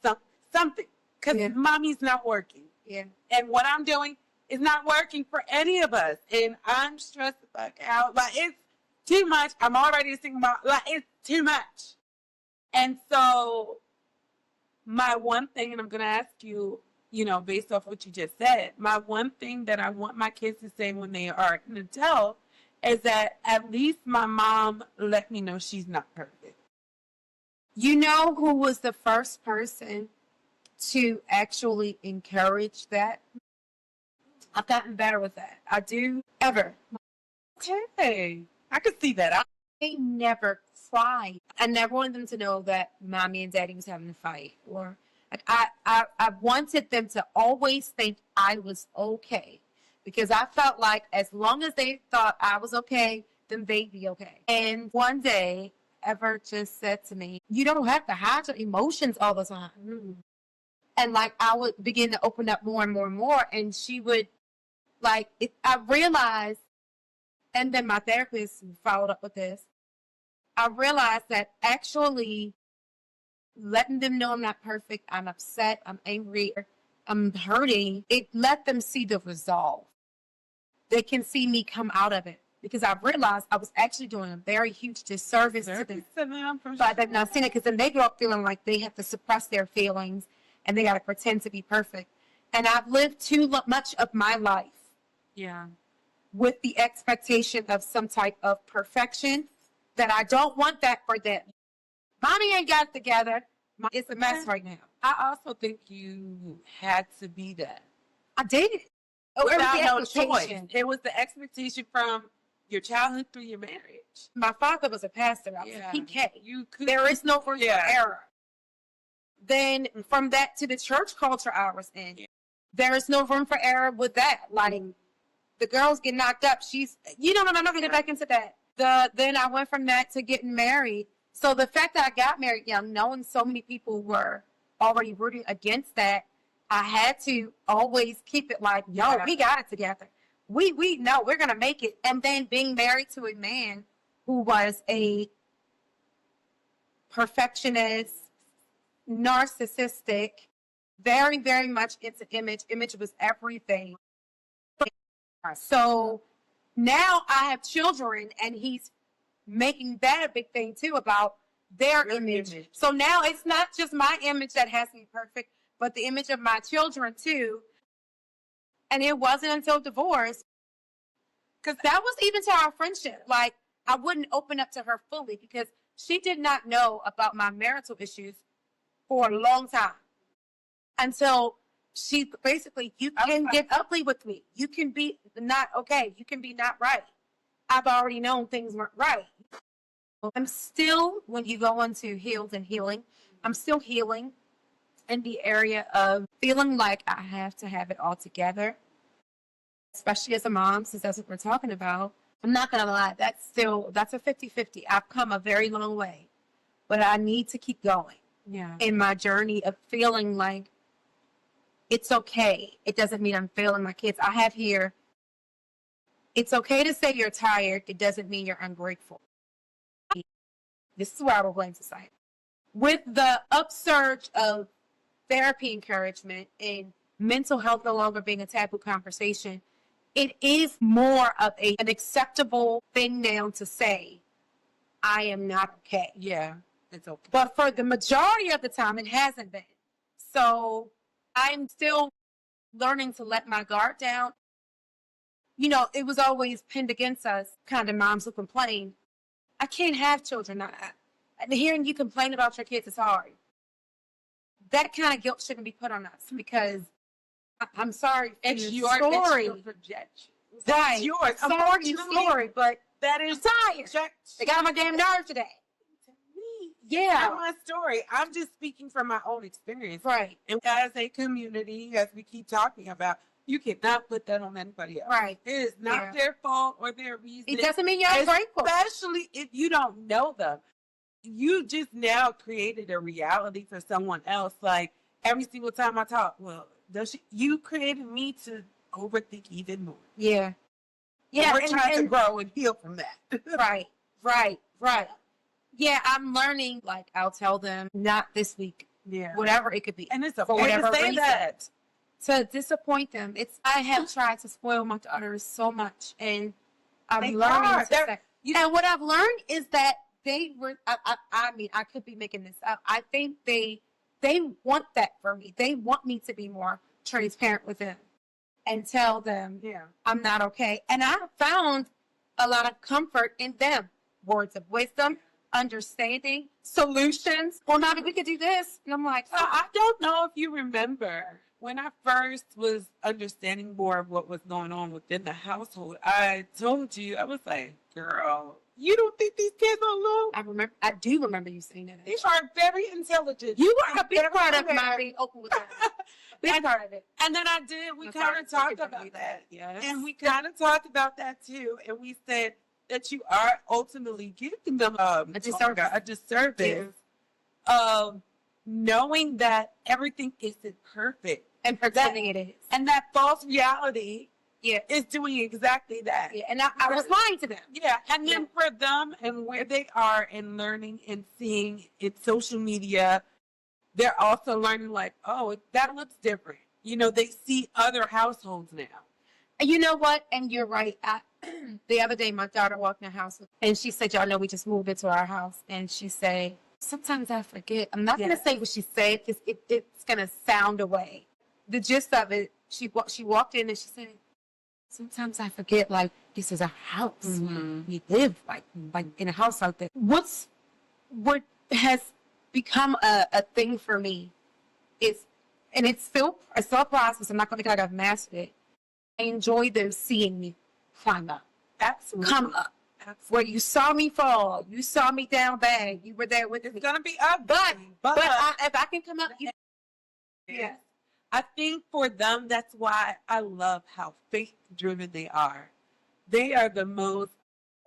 something. Because mommy's not working. Yeah. And what I'm doing is not working for any of us. And I'm stressed the fuck out. Like, it's too much. I'm already a single mom. Like, it's too much. And so my one thing, and I'm going to ask you, based off what you just said, my one thing that I want my kids to say when they are an adult is that at least my mom let me know she's not perfect. You know who was the first person to actually encourage that? I've gotten better with that. I do. Ever. Okay. I could see that. They never cried. I never wanted them to know that mommy and daddy was having a fight. Or I wanted them to always think I was okay. Because I felt like as long as they thought I was okay, then they'd be okay. And one day, ever just said to me, you don't have to hide your emotions all the time. Mm-hmm. And like, I would begin to open up more and more and more. And she would, like, I realized, and then my therapist followed up with this. I realized that actually letting them know I'm not perfect, I'm upset, I'm angry, I'm hurting, it let them see the resolve. They can see me come out of it. Because I realized I was actually doing a very huge disservice to them by them not seeing it. Because then they grow up feeling like they have to suppress their feelings and they got to pretend to be perfect. And I've lived too much of my life with the expectation of some type of perfection that I don't want that for them. Mommy ain't got it together. It's a mess right now. I also think you had to be that. I did. Without no choice. It was the expectation from your childhood through your marriage. My father was a pastor. I was a PK. There is no room for error. Then from that to the church culture I was in, there is no room for error with that. Like, the girls get knocked up. I'm not going to get back into that. Then I went from that to getting married. So the fact that I got married young, knowing so many people were already rooting against that, I had to always keep it like, yo, we got it together. We know we're going to make it. And then being married to a man who was a perfectionist, narcissistic, very, very much into image. Image was everything. So now I have children and he's making that a big thing too about their image. So now it's not just my image that has to be perfect, but the image of my children too. And it wasn't until divorce, because that was even to our friendship. Like, I wouldn't open up to her fully because she did not know about my marital issues for a long time. Until she basically, you can get ugly with me. You can be not okay. You can be not right. I've already known things weren't right. I'm still, when you go into healed and healing, I'm still healing in the area of feeling like I have to have it all together, especially as a mom, since that's what we're talking about. I'm not going to lie, that's a 50-50. I've come a very long way, but I need to keep going in my journey of feeling like it's okay. It doesn't mean I'm failing my kids. I have here, it's okay to say you're tired. It doesn't mean you're ungrateful. This is where I will blame society. With the upsurge of therapy encouragement and mental health no longer being a taboo conversation, it is more of an acceptable thing now to say, I am not okay. Yeah, it's okay. But for the majority of the time, it hasn't been. So I'm still learning to let my guard down. You know, it was always pinned against us, kind of moms who complain. I can't have children. Hearing you complain about your kids is hard. That kind of guilt shouldn't be put on us because I'm sorry. It's your story. It's your projection. Right. It's yours. Sorry, your story, but that is tired. They got on my damn nerves today. Yeah. Not my story. I'm just speaking from my own experience. Right. And as a community, as we keep talking about, you cannot put that on anybody else. Right. It is not their fault or their reason. It doesn't mean you're ungrateful. Especially if you don't know them. You just now created a reality for someone else. Like, every single time I talk, well, you created me to overthink even more. Yeah. Yeah. And we're trying to grow and heal from that. Right. Yeah, I'm learning, like, I'll tell them, not this week. Yeah. Whatever it could be. And it's for whatever to say reason. That. To disappoint them. I have tried to spoil my daughters so much, and I'm learning to say. And what I've learned is that they were, I mean, I could be making this up. I think they want that for me. They want me to be more transparent with them and tell them I'm not okay. And I found a lot of comfort in them. Words of wisdom, understanding, solutions. Well, now we could do this. And I'm like, I don't know if you remember when I first was understanding more of what was going on within the household. I told you, I was like, girl, you don't think these kids are low? I do remember you saying that. They are very intelligent. You were a big part of my being open with that. Big part of it. And then we kind of talked about that. Yes. And we kind of talked about that too. And we said, that you are ultimately giving them a disservice of knowing that everything isn't perfect and pretending it is, and that false reality is doing exactly that. Yeah, and I was lying to them. Yeah, and then for them and where they are and learning and seeing in social media, they're also learning like, oh, that looks different. You know, they see other households now. And you know what? And you're right. The other day, my daughter walked in the house and she said, y'all know we just moved into our house. And she said, sometimes I forget. I'm not going to say what she said because it's going to sound away. The gist of it, she walked in and she said, sometimes I forget, like, this is a house. Mm-hmm. We live like in a house like that. What has become a thing for me is, and it's still a process. I'm not going to think like I've mastered it. I enjoy them seeing me climb up. Absolutely. Come up. Absolutely. Where you saw me fall, you saw me down bad, you were there with me. It's going to be up. But if I can come up, yes. I think for them, that's why I love how faith-driven they are. They are the most,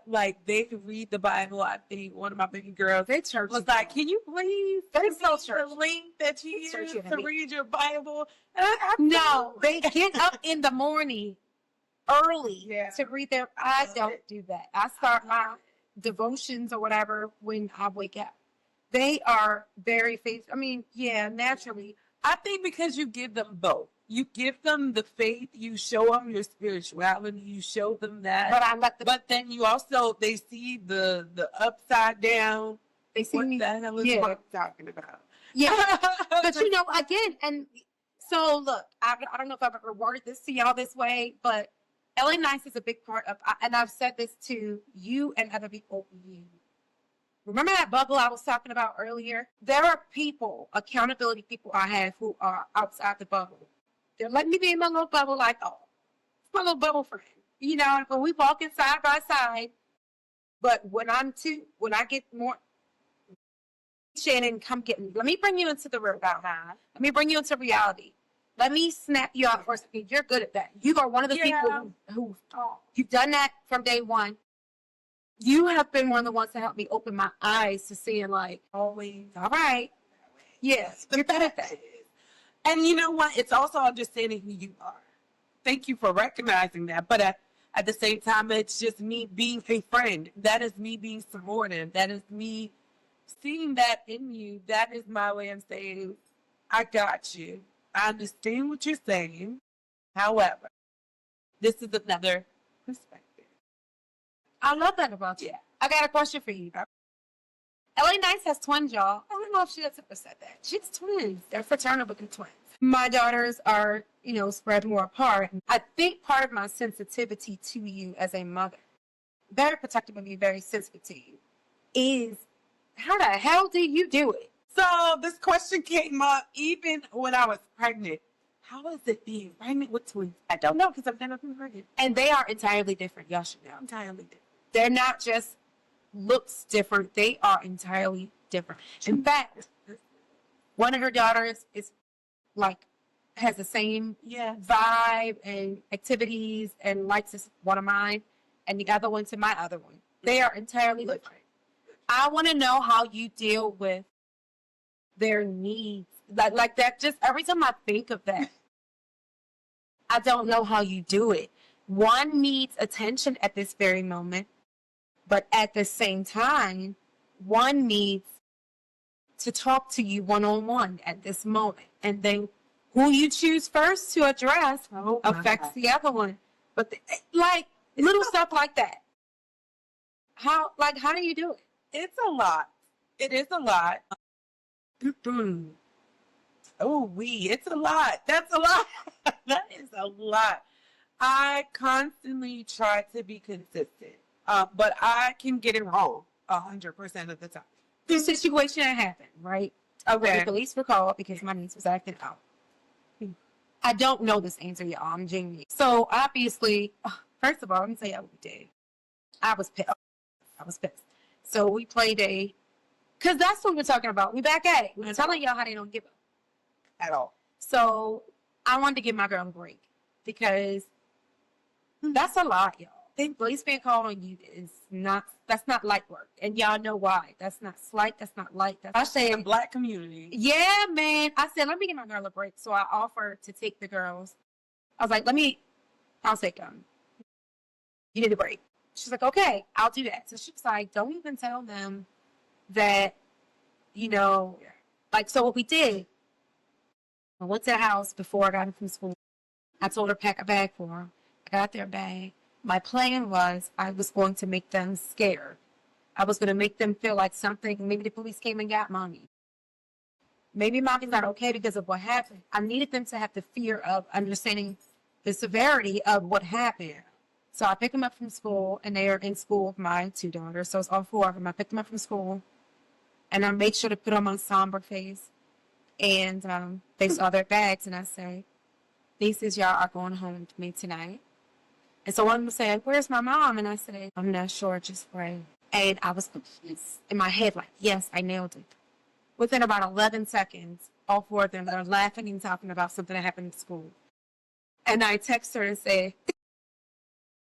like, they can read the Bible. I think one of my baby girls was like, can you please the link that you use to read your Bible? No, they get up in the morning early to read their. I don't do that. I start my devotions or whatever when I wake up. They are very faithful. I mean, naturally. I think because you give them both. You give them the faith, you show them your spirituality, you show them that. But then you also, they see the upside down. They see me. What the hell is what I'm talking about? Yeah. But you know, again, and so look, I don't know if I've ever worded this to y'all this way, but LA.Nice is a big part of, and I've said this to you and other people. Remember that bubble I was talking about earlier? There are people, accountability people I have who are outside the bubble. They're letting me be in my little bubble like, oh, it's my little bubble friend. You know, when we walking side by side, but when I get more, Shannon, come get me. Let me bring you into the real world. Let me bring you into reality. Let me snap you out for a second. You're good at that. You are one of the people who you've done that from day one. You have been one of the ones to help me open my eyes to seeing, like, always, all right. Yes, you're good at that. And you know what? It's also understanding who you are. Thank you for recognizing that. But at the same time, it's just me being a friend. That is me being supportive. That is me seeing that in you. That is my way of saying, I got you. I understand what you're saying. However, this is another perspective. I love that about you. I got a question for you. LA.Nice has twins, y'all. I don't know if she has ever said that. She has twins. They're fraternal looking twins. My daughters are, spread more apart. I think part of my sensitivity to you as a mother, very protective of you, very sensitive to you, is how the hell do you do it? So this question came up even when I was pregnant. How is it being pregnant with twins? I don't know because I've never been pregnant. And they are entirely different. Y'all should know. Entirely different. They're not just looks different. They are entirely different. In fact, one of her daughters is has the same vibe and activities and likes as one of mine, and the other one to my other one. They are entirely different. I want to know how you deal with their needs. Like that, just every time I think of that, I don't know how you do it. One needs attention at this very moment, but at the same time, one needs to talk to you one-on-one at this moment. And then who you choose first to address affects the other one. But little stuff like that. How do you do it? It's a lot. It is a lot. It's a lot. That's a lot. That is a lot. I constantly try to be consistent, but I can get it wrong 100% of the time. The situation that happened, right? Okay. The police were called because my niece was acting out. I don't know this answer, y'all. I'm genuine. So obviously, first of all, let me tell you what we did. I was pissed. So we played because that's what we're talking about. We back at it. We're telling y'all how they don't give up. At all. So I wanted to give my girl a break because that's a lot, y'all. police being called on you is not, that's not light work. And y'all know why. That's not slight. That's not light. That's I say in the Black community. Yeah, man. I said, let me get my girl a break. So I offered to take the girls. I was like, I'll take them. You need a break. She's like, okay, I'll do that. So she was like, don't even tell them that, like, so what we did, I went to the house before I got him from school. I told her pack a bag for her. I got their bag. My plan was I was going to make them scared. I was going to make them feel like something, maybe the police came and got mommy. Maybe mommy's not okay because of what happened. I needed them to have the fear of understanding the severity of what happened. So I picked them up from school, and they are in school with my 2 daughters. So it's all 4 of them. I picked them up from school, and I made sure to put on my somber face. And they saw their bags, and I said, "Nieces, y'all are going home with me tonight." And so one of them said, "Where's my mom?" And I said, "I'm not sure, just pray." And I was confused in my head, like, yes, I nailed it. Within about 11 seconds, all 4 of them are laughing and talking about something that happened at school. And I text her and say,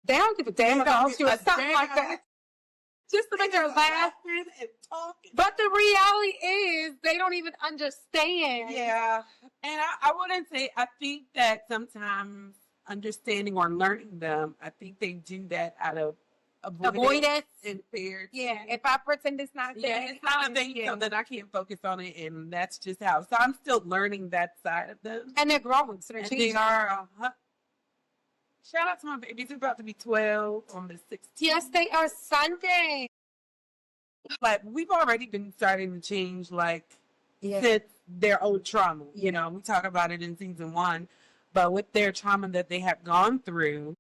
they don't give a damn about you or something like that. Just to make her laugh. And talking. But the reality is they don't even understand. Yeah. And I wouldn't say, I think that sometimes understanding or learning them, I think they do that out of avoidance and fear. Yeah. If I pretend it's not there, it's not a thing, so then I can't focus on it, and that's just how. So I'm still learning that side of them. And they're growing, so they're changing. They are. Shout out to my babies. They're about to be 12 on the 16th. Yes, they are Sunday. Like, we've already been starting to change, since their own trauma. You know, we talk about it in season 1, but with their trauma that they have gone through,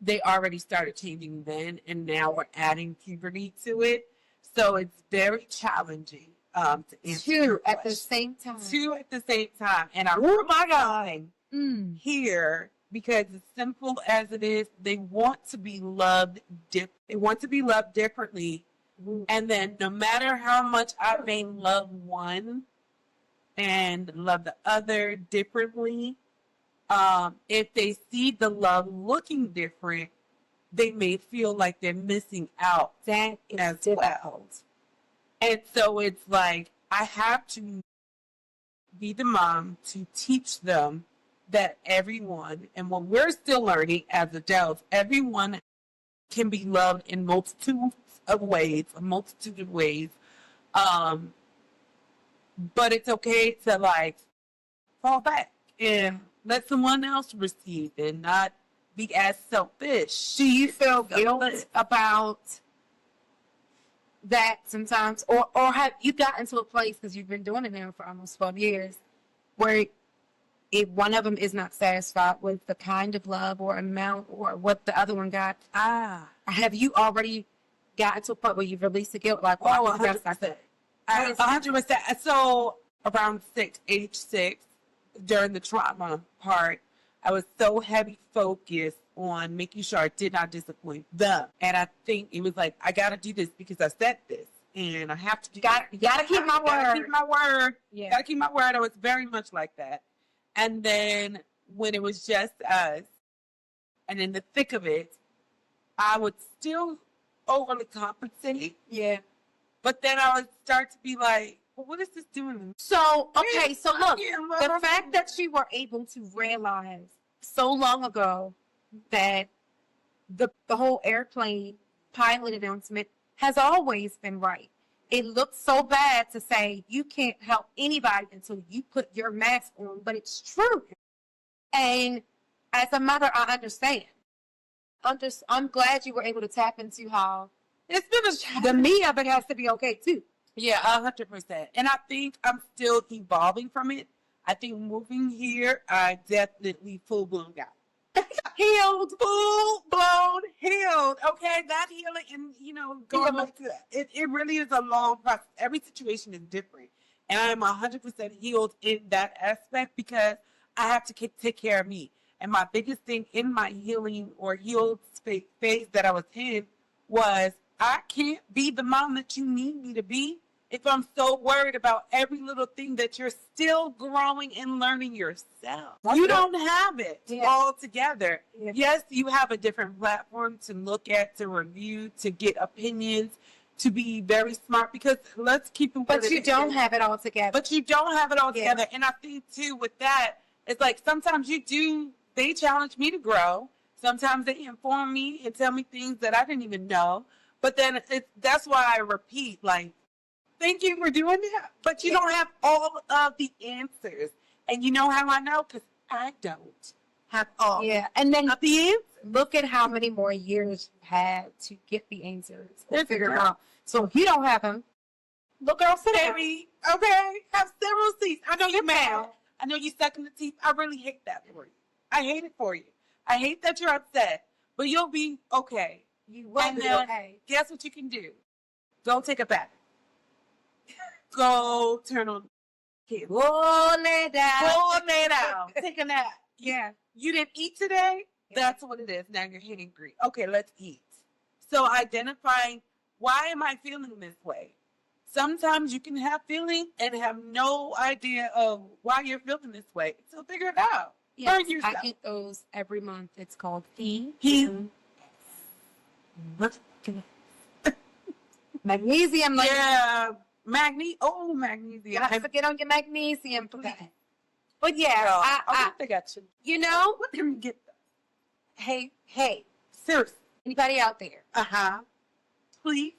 they already started changing then, and now we're adding puberty to it. So it's very challenging to answer 2 at the same time. 2 at the same time. And I wrote my line here because as simple as it is, they want to be loved They want to be loved differently. And then no matter how much I may love one and love the other differently, if they see the love looking different, they may feel like they're missing out. That is as difficult. Well. And so it's like, I have to be the mom to teach them that everyone, and when we're still learning as adults, everyone can be loved in multitudes of ways. But it's okay to fall back and let someone else receive and not be as selfish. Do you feel guilt about that sometimes? Or have you gotten to a place, because you've been doing it now for almost 12 years, where if one of them is not satisfied with the kind of love or amount or what the other one got, have you already gotten to a point where you've released the guilt? 100%. 100%. So around age 6, during the trauma part, I was so heavy focused on making sure I did not disappoint them. And I think it was like, I got to do this because I said this. And I have to do You got to keep my word. Got to keep my word. Yeah. Got to keep my word. I was very much like that. And then when it was just us, and in the thick of it, I would still overly compensate. Yeah. But then I would start to be like, well, what is this doing? So, okay, so look, the fact that you were able to realize so long ago that the whole airplane pilot announcement has always been right. It looks so bad to say you can't help anybody until you put your mask on, but it's true. And as a mother, I understand. I'm glad you were able to tap into how it's been the me of it has to be okay too. Yeah, 100%. And I think I'm still evolving from it. I think moving here, I definitely full-blown got healed, full-blown healed. Okay, that healing and, going back to that. It really is a long process. Every situation is different. And I am 100% healed in that aspect because I have to take care of me. And my biggest thing in my healing or healed phase that I was in was, I can't be the mom that you need me to be if I'm so worried about every little thing that you're still growing and learning yourself? You don't have it all together. Yeah. Yes, you have a different platform to look at, to review, to get opinions, to be very smart, because let's keep it. But you don't have it all together. But you don't have it all together. And I think too with that, it's like sometimes they challenge me to grow. Sometimes they inform me and tell me things that I didn't even know. But then that's why I repeat, like, thank you for doing that. But you don't have all of the answers. And you know how I know? Because I don't have all and then of the answers. Look at how many more years you had to get the answers or figure it out. So if you don't have them, look, girl, sit down. Okay, have several seats. I know you're mad. I know you're stuck in the teeth. I really hate that for you. I hate it for you. I hate that you're upset, but you'll be okay. You will be okay. Guess what you can do? Go take a bath. Go turn on the kids. Go lay down. Go lay down. Take a nap. Yeah. You didn't eat today? Yeah. That's what it is. Now you're hangry. Okay, let's eat. So identifying, why am I feeling this way? Sometimes you can have feelings and have no idea of why you're feeling this way. So figure it out. Yes, I get those every month. It's called magnesium. Yeah, magnesium. You have to get on your magnesium for that. But yeah, I got you. You know, what can we get? Hey, seriously, anybody out there? Please,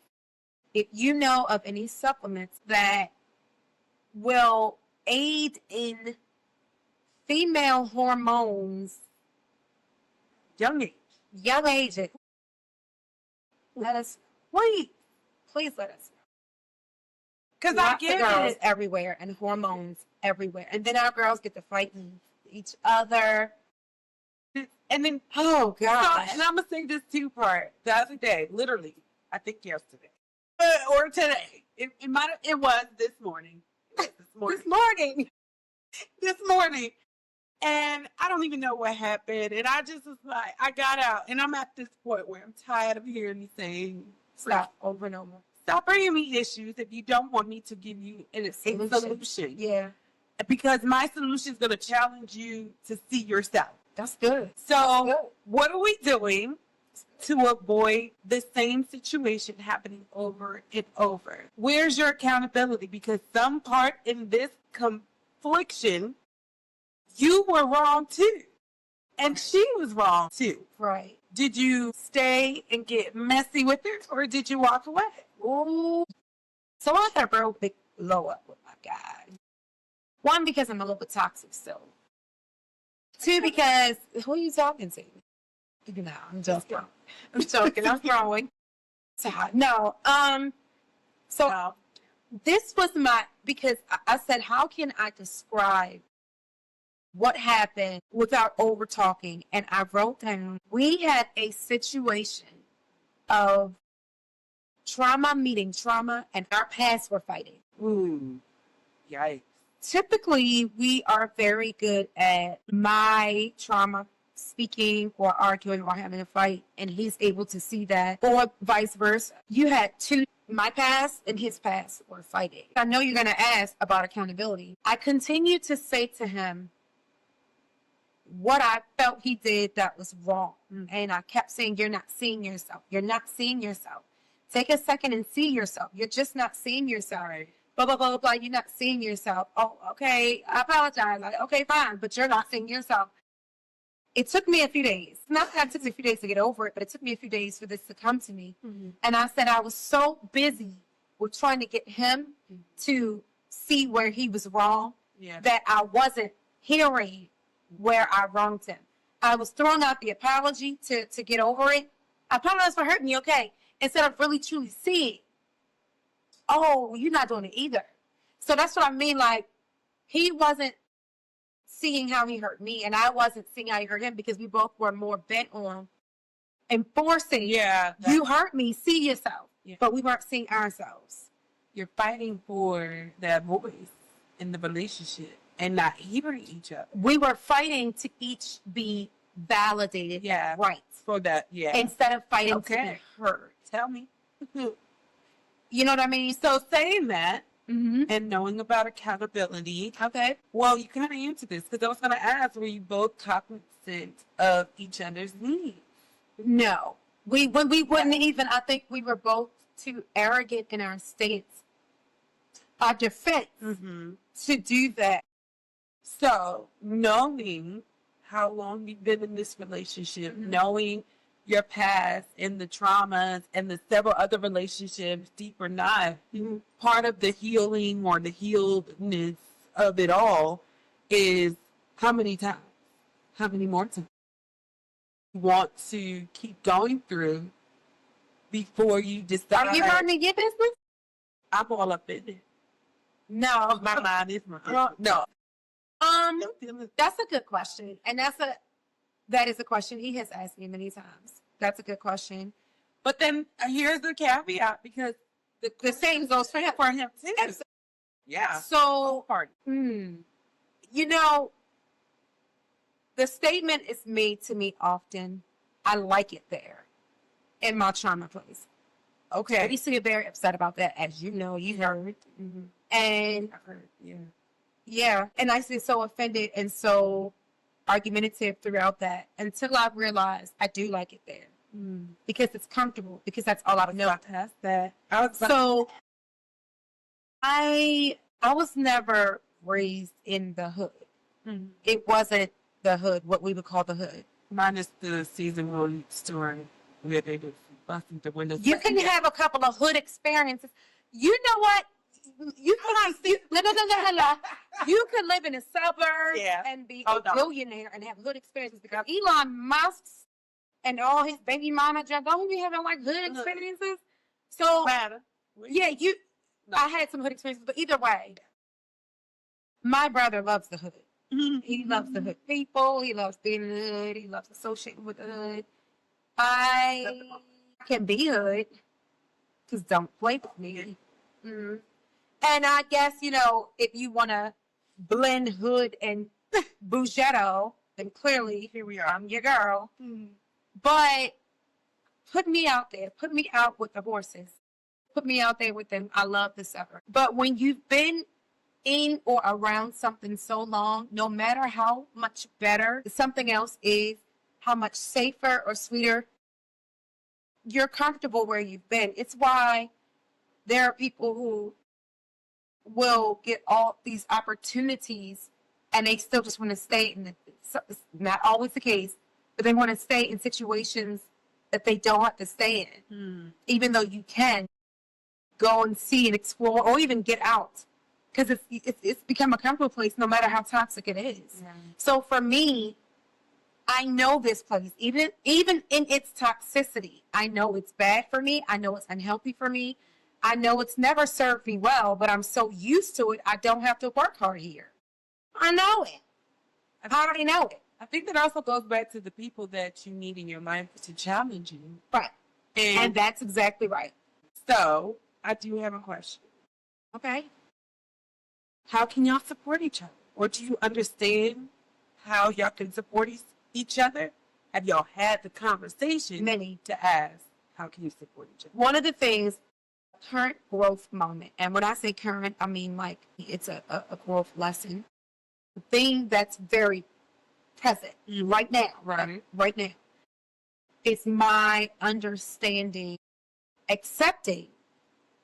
if you know of any supplements that will aid in female hormones, young age, let us, please let us know. Because I get girls everywhere and hormones everywhere, and then our girls get to fighting each other. And then, oh gosh! So, and I'm gonna say this two-part. The other day, literally, I think yesterday or today. It was this morning. This morning. And I don't even know what happened. And I just was like, I got out, and I'm at this point where I'm tired of hearing you saying, stop over and over. Stop bringing me issues if you don't want me to give you a solution. Yeah. Because my solution is going to challenge you to see yourself. That's good. So what are we doing to avoid the same situation happening over and over? Where's your accountability? Because some part in this confliction, you were wrong too. And she was wrong too. Right. Did you stay and get messy with her, or did you walk away? Ooh. So I had a real big blow up with my guy. One, because I'm a little bit toxic still. Two, because who are you talking to? No, I'm joking. I'm throwing. No. So this was because I said, how can I describe what happened without over talking? And I wrote down, we had a situation of trauma meeting trauma, and our past were fighting. Ooh, yikes. Typically, we are very good at my trauma speaking or arguing or having a fight, and he's able to see that, or vice versa. You had my past and his past were fighting. I know you're going to ask about accountability. I continued to say to him what I felt he did that was wrong. And I kept saying, you're not seeing yourself. You're not seeing yourself. Take a second and see yourself. You're just not seeing yourself. Blah, blah, blah, blah. You're not seeing yourself. Oh, okay. I apologize. Okay, fine. But you're not seeing yourself. It took me a few days. Not that it took me a few days to get over it, but it took me a few days for this to come to me. Mm-hmm. And I said I was so busy with trying to get him to see where he was wrong that I wasn't hearing where I wronged him. I was throwing out the apology to get over it. I apologize for hurting you, okay? Instead of really truly seeing, oh, you're not doing it either. So that's what I mean. Like, he wasn't seeing how he hurt me, and I wasn't seeing how he hurt him, because we both were more bent on enforcing, you hurt me, see yourself. Yeah. But we weren't seeing ourselves. You're fighting for that voice in the relationship and not hearing each other. We were fighting to each be validated, right? For that, instead of fighting to be heard. Tell me. You know what I mean? So saying that and knowing about accountability. Okay. Well, you kind of answered this because I was going to ask, were you both cognizant of each other's needs? No. We wouldn't even, I think we were both too arrogant in our stance, our defense to do that. So, knowing how long you've been in this relationship, knowing your past and the traumas and the several other relationships, deep or not, part of the healing or the healedness of it all is how many times? How many more times? You want to keep going through before you decide. Are you running your business? I'm all up in it. No. My mind is my no. That's a good question. And that is a question he has asked me many times. That's a good question. But then here's the caveat, because The same goes for him. too. Yeah. So, Part. you know, the statement is made to me often. I like it there in my trauma place. Okay. I used to get very upset about that, as you know, you heard. And I've heard. Yeah. yeah, and I used to get so offended and so argumentative throughout that until I realized I do like it there because it's comfortable, because that's all I know. Past that. So I was never raised in the hood. It wasn't the hood, what we would call the hood. Minus the season one story where they just busting the windows. You can have a couple of hood experiences. You know what? You can You can live in the suburbs and be a billionaire and have hood experiences, because Elon Musk and all his baby mama don't be having like hood experiences. So yeah, I had some hood experiences, but either way, my brother loves the hood. He loves the hood people. He loves being in the hood. He loves associating with the hood. I can be hood, because don't play with me. And I guess, if you want to blend hood and bougetto, then clearly here we are. I'm your girl. But put me out there. Put me out with the horses. Put me out there with them. I love the suburb. But when you've been in or around something so long, no matter how much better something else is, how much safer or sweeter, you're comfortable where you've been. It's why there are people who will get all these opportunities and they still just want to stay in it's not always the case, but they want to stay in situations that they don't have to stay in, even though you can go and see and explore or even get out, because it's become a comfortable place no matter how toxic it is. So for me, I know this place, even in its toxicity, I know it's bad for me. I know it's unhealthy for me. I know it's never served me well, but I'm so used to it, I don't have to work hard here. I know it. I already know it. I think that also goes back to the people that you need in your life to challenge you. Right. And that's exactly right. So, I do have a question. Okay. How can y'all support each other? Or do you understand how y'all can support each other? Have y'all had the conversation to ask, how can you support each other? One of the things, current growth moment, and when I say current, I mean like it's a growth lesson. The thing that's very present right now, right now, is my understanding, accepting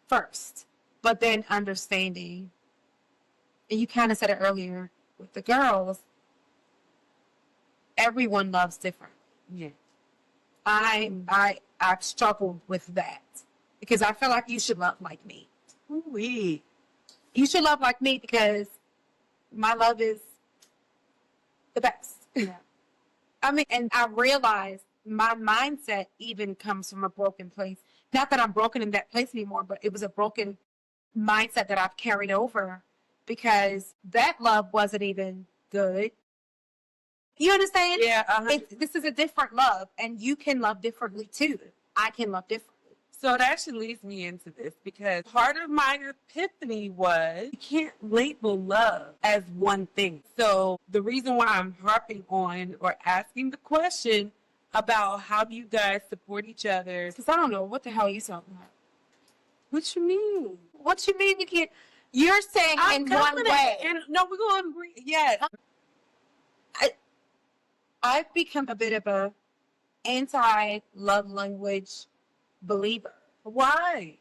first, but then understanding. And you kind of said it earlier with the girls. Everyone loves different. Yeah. I've struggled with that, because I feel like you should love like me. Ooh-wee. You should love like me, because my love is the best. Yeah. I mean, and I realize my mindset even comes from a broken place. Not that I'm broken in that place anymore, but it was a broken mindset that I've carried over, because that love wasn't even good. You understand? Yeah. This is a different love, and you can love differently too. I can love differently. So that actually leads me into this, because part of my epiphany was you can't label love as one thing. So the reason why I'm harping on or asking the question about how do you guys support each other, because I don't know what the hell you're talking about. What you mean? What you mean you can't? You're saying in one way. And no, we're going to agree. Yeah. I've become a bit of a anti-love language believer. Why?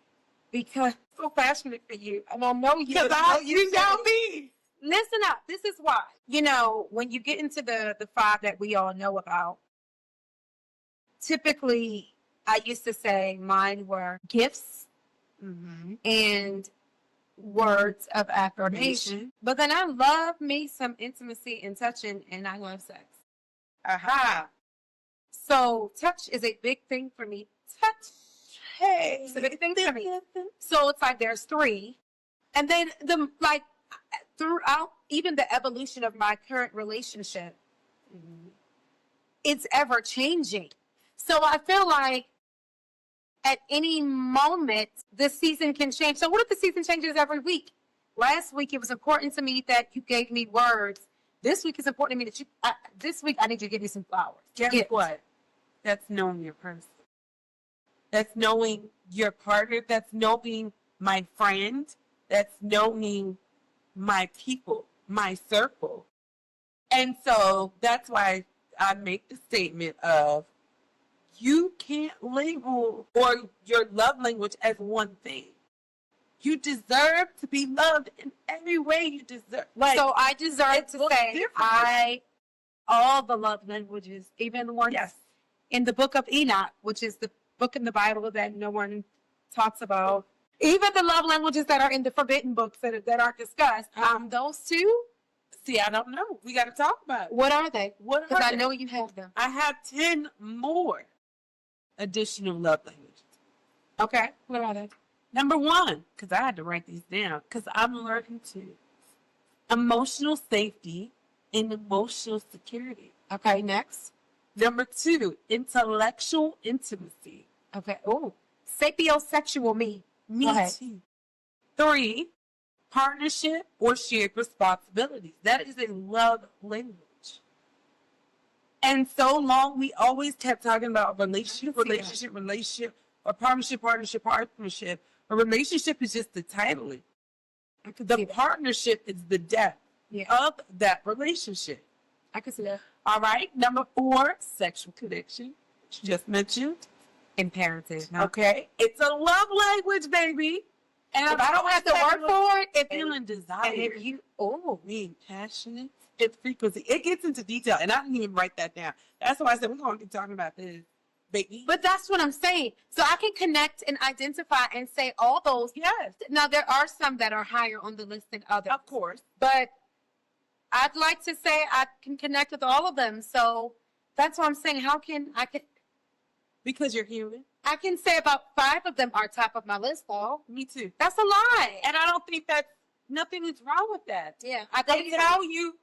Because I'm so passionate for you. And I know you. Because you know me. Listen up. This is why. You know, when you get into the five that we all know about, typically I used to say mine were gifts and words of affirmation. But then I love me some intimacy and touching, and I love sex. Aha. So touch is a big thing for me. Touch. Hey. It's a big thing for me. So it's like there's three. And then throughout even the evolution of my current relationship, it's ever changing. So I feel like at any moment, the season can change. So what if the season changes every week? Last week, it was important to me that you gave me words. This week is important to me that this week, I need you to give me some flowers. Guess what? That's knowing your person. That's knowing your partner. That's knowing my friend. That's knowing my people, my circle. And so that's why I make the statement of you can't label or your love language as one thing. You deserve to be loved in every way you deserve. Like, so I deserve to say different. all the love languages, even the ones in the book of Enoch, which is the book in the Bible that no one talks about. Even the love languages that are in the forbidden books that aren't discussed. Those two? See, I don't know. We got to talk about it. What are they? Because I know you have them. I have 10 more additional love languages. Okay. What are they? Number 1, because I had to write these down, because I'm learning to emotional safety and emotional security. Okay, next. Number 2, intellectual intimacy. Okay. Oh, sapiosexual me. Me too. 3, partnership or shared responsibilities. That is a love language. And so long, we always kept talking about relationship, or partnership. A relationship is just the titling. The partnership is the depth of that relationship. I can see that. All right. Number 4, sexual connection, which you just mentioned. Imperative. No? Okay. It's a love language, baby. And if I don't have to work for it, if feeling desire, and if you being passionate, it's frequency. It gets into detail, and I didn't even write that down. That's why I said we're going to be talking about this, baby. But that's what I'm saying. So I can connect and identify and say all those. Yes. Now there are some that are higher on the list than others, Of course. but I'd like to say I can connect with all of them. So that's what I'm saying. How can I can? Because you're human. I can say about 5 of them are top of my list, though. Me too. That's a lie. And I don't think that nothing is wrong with that. Yeah. They tell you.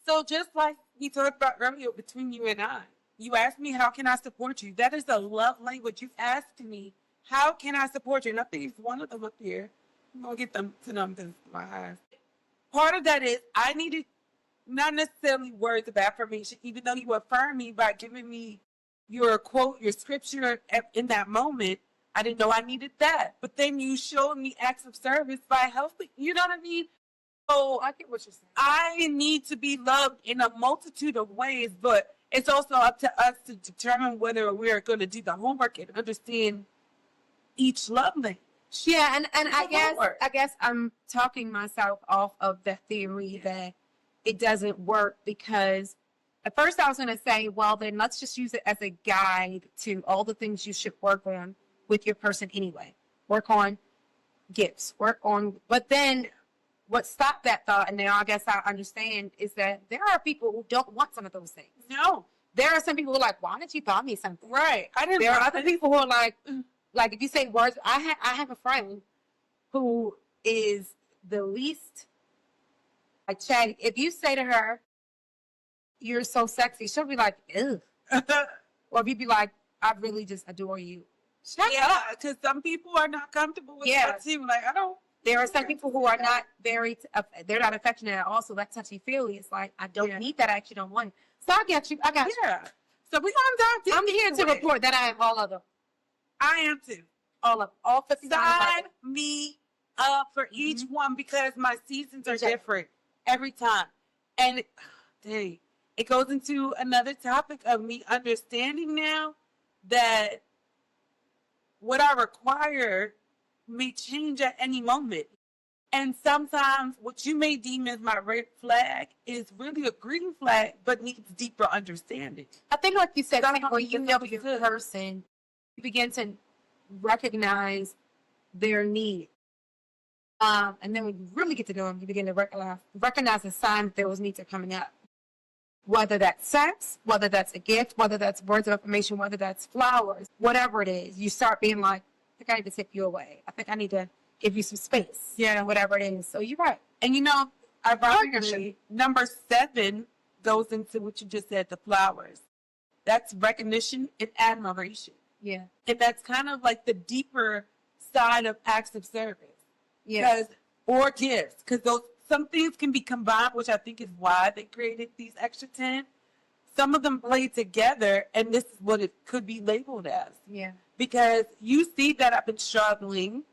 So just like we talked about earlier between you and I, you asked me, how can I support you? That is a love language. You asked me, how can I support you? And I think it's one of them up here. I'm going to get them to them to my eyes. Part of that is I needed not necessarily words of affirmation, even though you affirmed me by giving me your quote, your scripture in that moment. I didn't know I needed that. But then you showed me acts of service by helping. You know what I mean? So I get what you're saying. I need to be loved in a multitude of ways, but it's also up to us to determine whether we're going to do the homework and understand each love language. Yeah, and I guess I'm talking myself off of the theory that it doesn't work, because at first I was going to say, well, then let's just use it as a guide to all the things you should work on with your person anyway. Work on gifts, but then what stopped that thought, and now I guess I understand, is that there are people who don't want some of those things. No. There are some people who are like, why did you buy me something? Right. There are other people who are like if you say words, I have a friend who is the least chatty. If you say to her, you're so sexy, she'll be like, ugh. Or if you be like, I really just adore you. Shut up. Because some people are not comfortable with that too. Like, I don't. There are some people who are not they're not affectionate at all, so that touchy-feely is like, I don't need that, I actually don't want it. So I got you. Yeah. So we're going to dive deep. I'm here to report that I am all of them. I am too. all 50. Sign me up for each one because my seasons are different every time. And dang, it goes into another topic of me understanding now that what I require may change at any moment. And sometimes what you may deem as my red flag is really a green flag, but needs deeper understanding. I think, like you said, when you know your person, you begin to recognize their need. And then when you really get to know them, you begin to recognize the signs that those needs are coming up. Whether that's sex, whether that's a gift, whether that's words of affirmation, whether that's flowers, whatever it is, you start being like, I think I need to take you away. I think I need to give you some space. Yeah, whatever it is. So you're right. And you know, ironically, number 7 goes into what you just said, the flowers. That's recognition and admiration. Yeah. And that's kind of like the deeper side of acts of service. Yeah. Or gifts. Because some things can be combined, which I think is why they created these extra 10. Some of them play together, and this is what it could be labeled as. Yeah. Because you see that I've been struggling,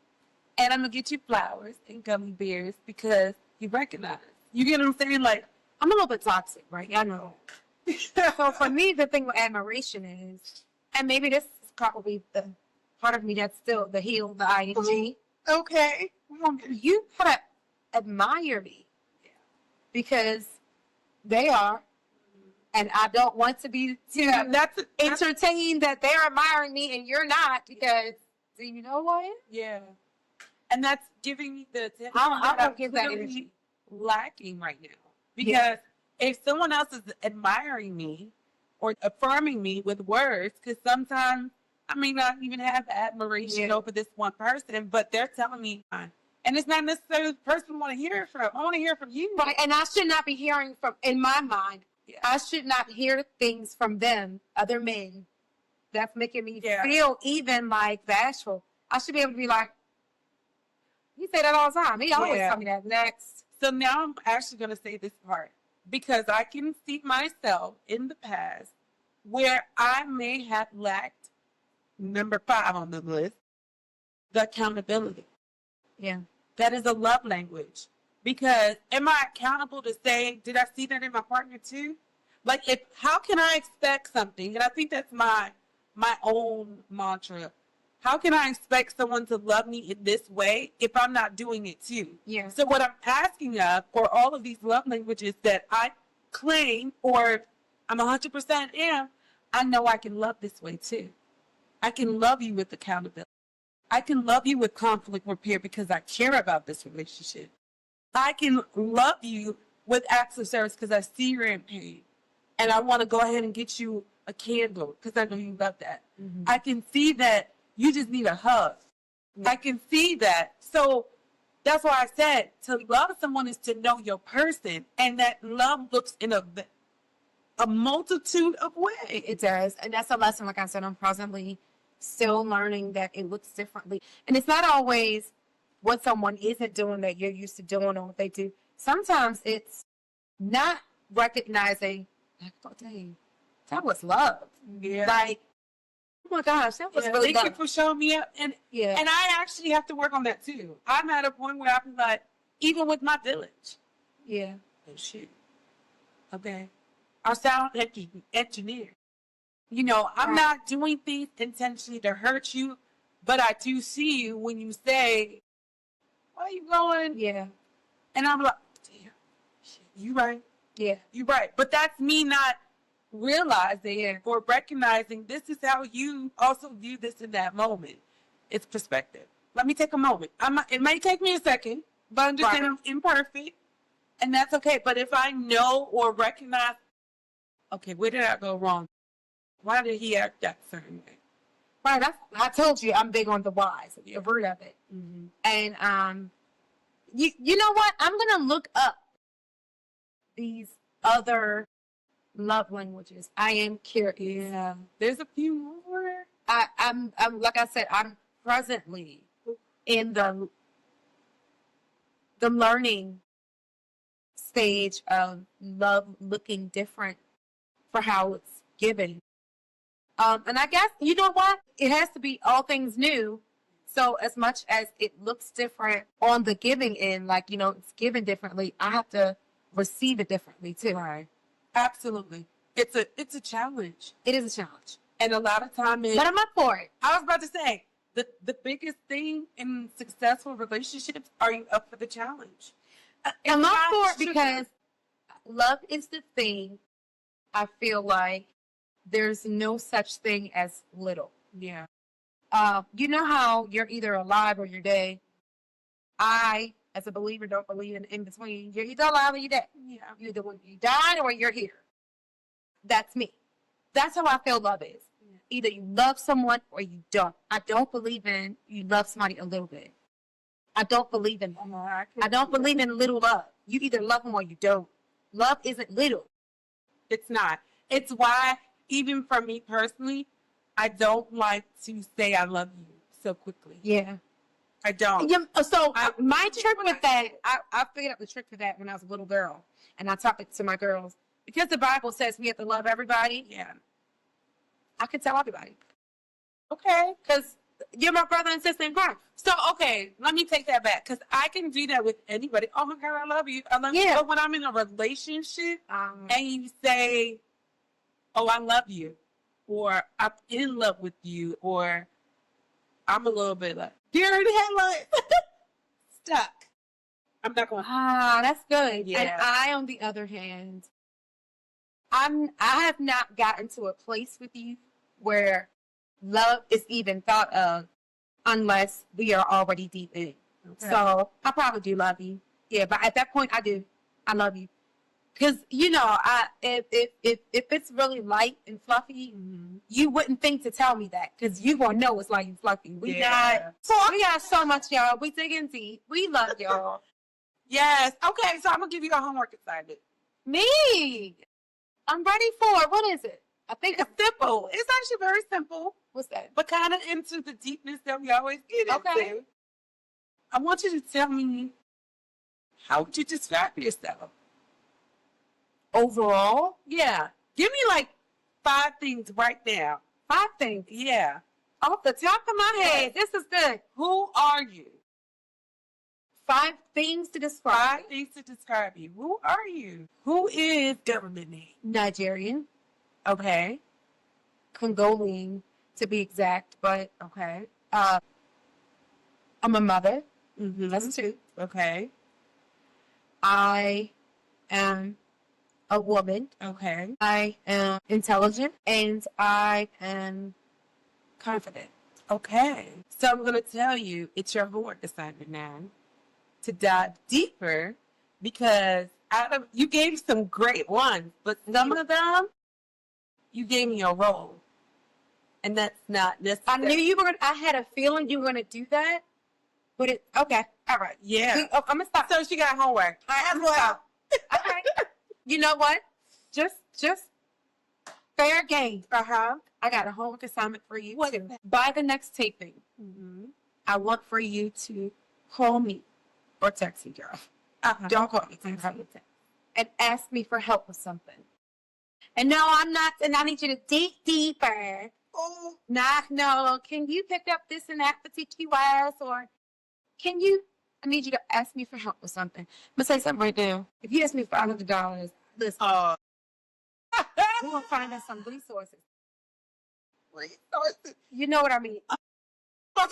and I'm going to get you flowers and gummy bears because you recognize. You get what I'm saying? Like, I'm a little bit toxic, right? I know. So for me, the thing with admiration is, and maybe this is probably the part of me that's still the heel, the ing. Okay. You gotta admire me because they are, and I don't want to be that's entertained that they're admiring me and you're not, because do you know who I am? Yeah. And that's giving me the attention I that don't give that really energy. lacking right now. Because if someone else is admiring me or affirming me with words, because sometimes I may not even have admiration over this one person, but they're telling me, and it's not necessarily the person I want to hear it from. I want to hear from you. Right, and I should not be hearing from, in my mind, I should not hear things from them, other men, that's making me feel even like bashful. I should be able to be like, he say that all the time. He always tell me that. Next. So now I'm actually going to say this part because I can see myself in the past where I may have lacked number 5 on the list, the accountability. Yeah. That is a love language. Because am I accountable to say, did I see that in my partner too? Like, how can I expect something? And I think that's my own mantra. How can I expect someone to love me in this way if I'm not doing it too? Yeah. So what I'm asking of for all of these love languages that I claim or I'm 100% am, I know I can love this way too. I can love you with accountability. I can love you with conflict repair because I care about this relationship. I can love you with acts of service because I see you're in pain. And I want to go ahead and get you a candle because I know you love that. Mm-hmm. I can see that you just need a hug. I can see that. So that's why I said to love someone is to know your person. And that love looks in a multitude of ways. It does. And that's a lesson, like I said, I'm presently still learning that it looks differently. And it's not always what someone isn't doing that you're used to doing or what they do. Sometimes it's not recognizing, like, oh, dang, that was love. Yeah. Like, oh my gosh, that was really thank love. you for showing me up. And I actually have to work on that too. I'm at a point where I'm like, even with my village. Yeah. Oh, shit. Okay. Our sound engineer. You know, I'm not doing things intentionally to hurt you, but I do see you when you say, why are you going? Yeah. And I'm like, damn, shit, you right. Yeah. You right. But that's me not realizing or recognizing this is how you also view this in that moment. It's perspective. Let me take a moment. It might take me a second, but understand I'm imperfect, and that's okay. But if I know or recognize, okay, where did I go wrong? Why did he act that certain way? Right. I told you I'm big on the whys, the root of it. Mm-hmm. And you know what? I'm gonna look up these other love languages. I am curious. Yeah, there's a few more. I'm like I said, I'm presently in the learning stage of love looking different for how it's given. And I guess, you know what? It has to be all things new So as much as it looks different on the giving end, like, it's given differently, I have to receive it differently too. Right. Absolutely. It's a challenge. It is a challenge. And a lot of time But I'm up for it. I was about to say, the biggest thing in successful relationships, are you up for the challenge? I'm up for it because love is the thing. I feel like there's no such thing as little. Yeah. You know how you're either alive or you're dead? I, as a believer, don't believe in between. You're either alive or you're dead. Yeah. You're either when you died or you're here. That's me. That's how I feel love is. Yeah. Either you love someone or you don't. I don't believe in you love somebody a little bit. I don't believe in that. I don't believe in little love. You either love them or you don't. Love isn't little. It's not. It's why, even for me personally, I don't like to say I love you so quickly. Yeah. I don't. Yeah, so my trick with that, I figured out the trick for that when I was a little girl. And I taught it to my girls. Because the Bible says we have to love everybody. Yeah. I can tell everybody. Okay. Because you're my brother and sister in Christ. So, okay, let me take that back. Because I can do that with anybody. Oh, my God, I love you. I love you. But when I'm in a relationship and you say, oh, I love you, or I'm in love with you, or I'm a little bit like, deer in the headlights. Stuck. I'm not going. That's good. Yeah. And I, on the other hand, I have not gotten to a place with you where love is even thought of unless we are already deep in. Okay. So I probably do love you. Yeah, but at that point I do. I love you. Because, if it's really light and fluffy, you wouldn't think to tell me that. Because you going to know it's light and fluffy. We got so much, y'all. We digging deep. We love y'all. Yes. Okay, so I'm going to give you a homework assignment. Me? I'm ready for it. What is it? I think it's simple. It's actually very simple. What's that? But kind of into the deepness that we always get into. I want you to tell me, how would you describe yourself? Overall? Yeah. Give me like 5 things right now. 5 things? Yeah. Off the top of my head. This is good. Who are you? 5 things to describe. 5 things to describe you. Who are you? Who is government name? Nigerian. Okay. Congolian, to be exact, but okay. I'm a mother. Mm-hmm. That's 2. Okay. I am a woman. Okay. I am intelligent and I am confident. Okay. So I'm going to tell you, it's your homework assignment now to dive deeper, because you gave some great ones, but some of them you gave me a role, and that's not necessary. I knew you were gonna. I had a feeling you were gonna do that, but okay, all right, yeah. I'm gonna stop. So she got homework. I'm gonna stop. Okay. You know what? Just fair game. I got a homework assignment for you. What is that? By the next taping, I want for you to call me or text me, girl. Don't call me. Text me. And ask me for help with something. And no, I'm not. And I need you to dig deeper. Oh. No. Can you pick up this and that for TQS? Or can you? I need you to ask me for help with something. I'm going to say something right now. If you ask me $500, listen. We're going to find us some resources. You know what I mean?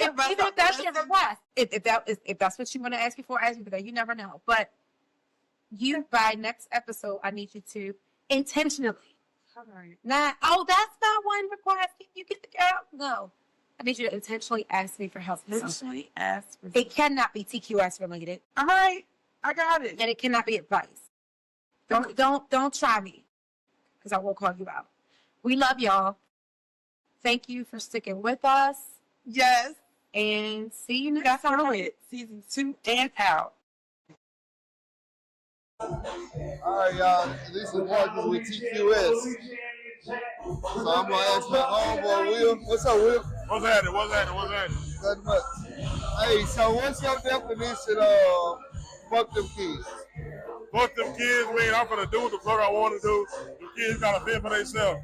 Even if that's your request. If that's what you want to ask me for, ask me for that. You never know. But by next episode, I need you to intentionally. That's not one request. Can you get the girl? No. I need you to intentionally ask me for help. Intentionally ask for help. It cannot be TQS related. All right. I got it. And it cannot be advice. Don't try me, because I won't call you out. We love y'all. Thank you for sticking with us. Yes. And see you next time. Season 2 and out. All right, y'all. This is partners with TQS. So I'm gonna ask my homeboy Will. What's up, Will? What's happening? Nothing much. Hey, so what's your definition of fuck them kids? Fuck them kids mean I'm gonna do the fuck I want to do. The kids gotta fend for themselves.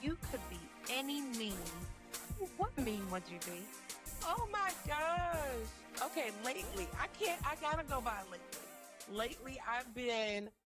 you could be any meme, what meme would you be? Oh my gosh. Okay, lately, I gotta go by lately. Lately, I've been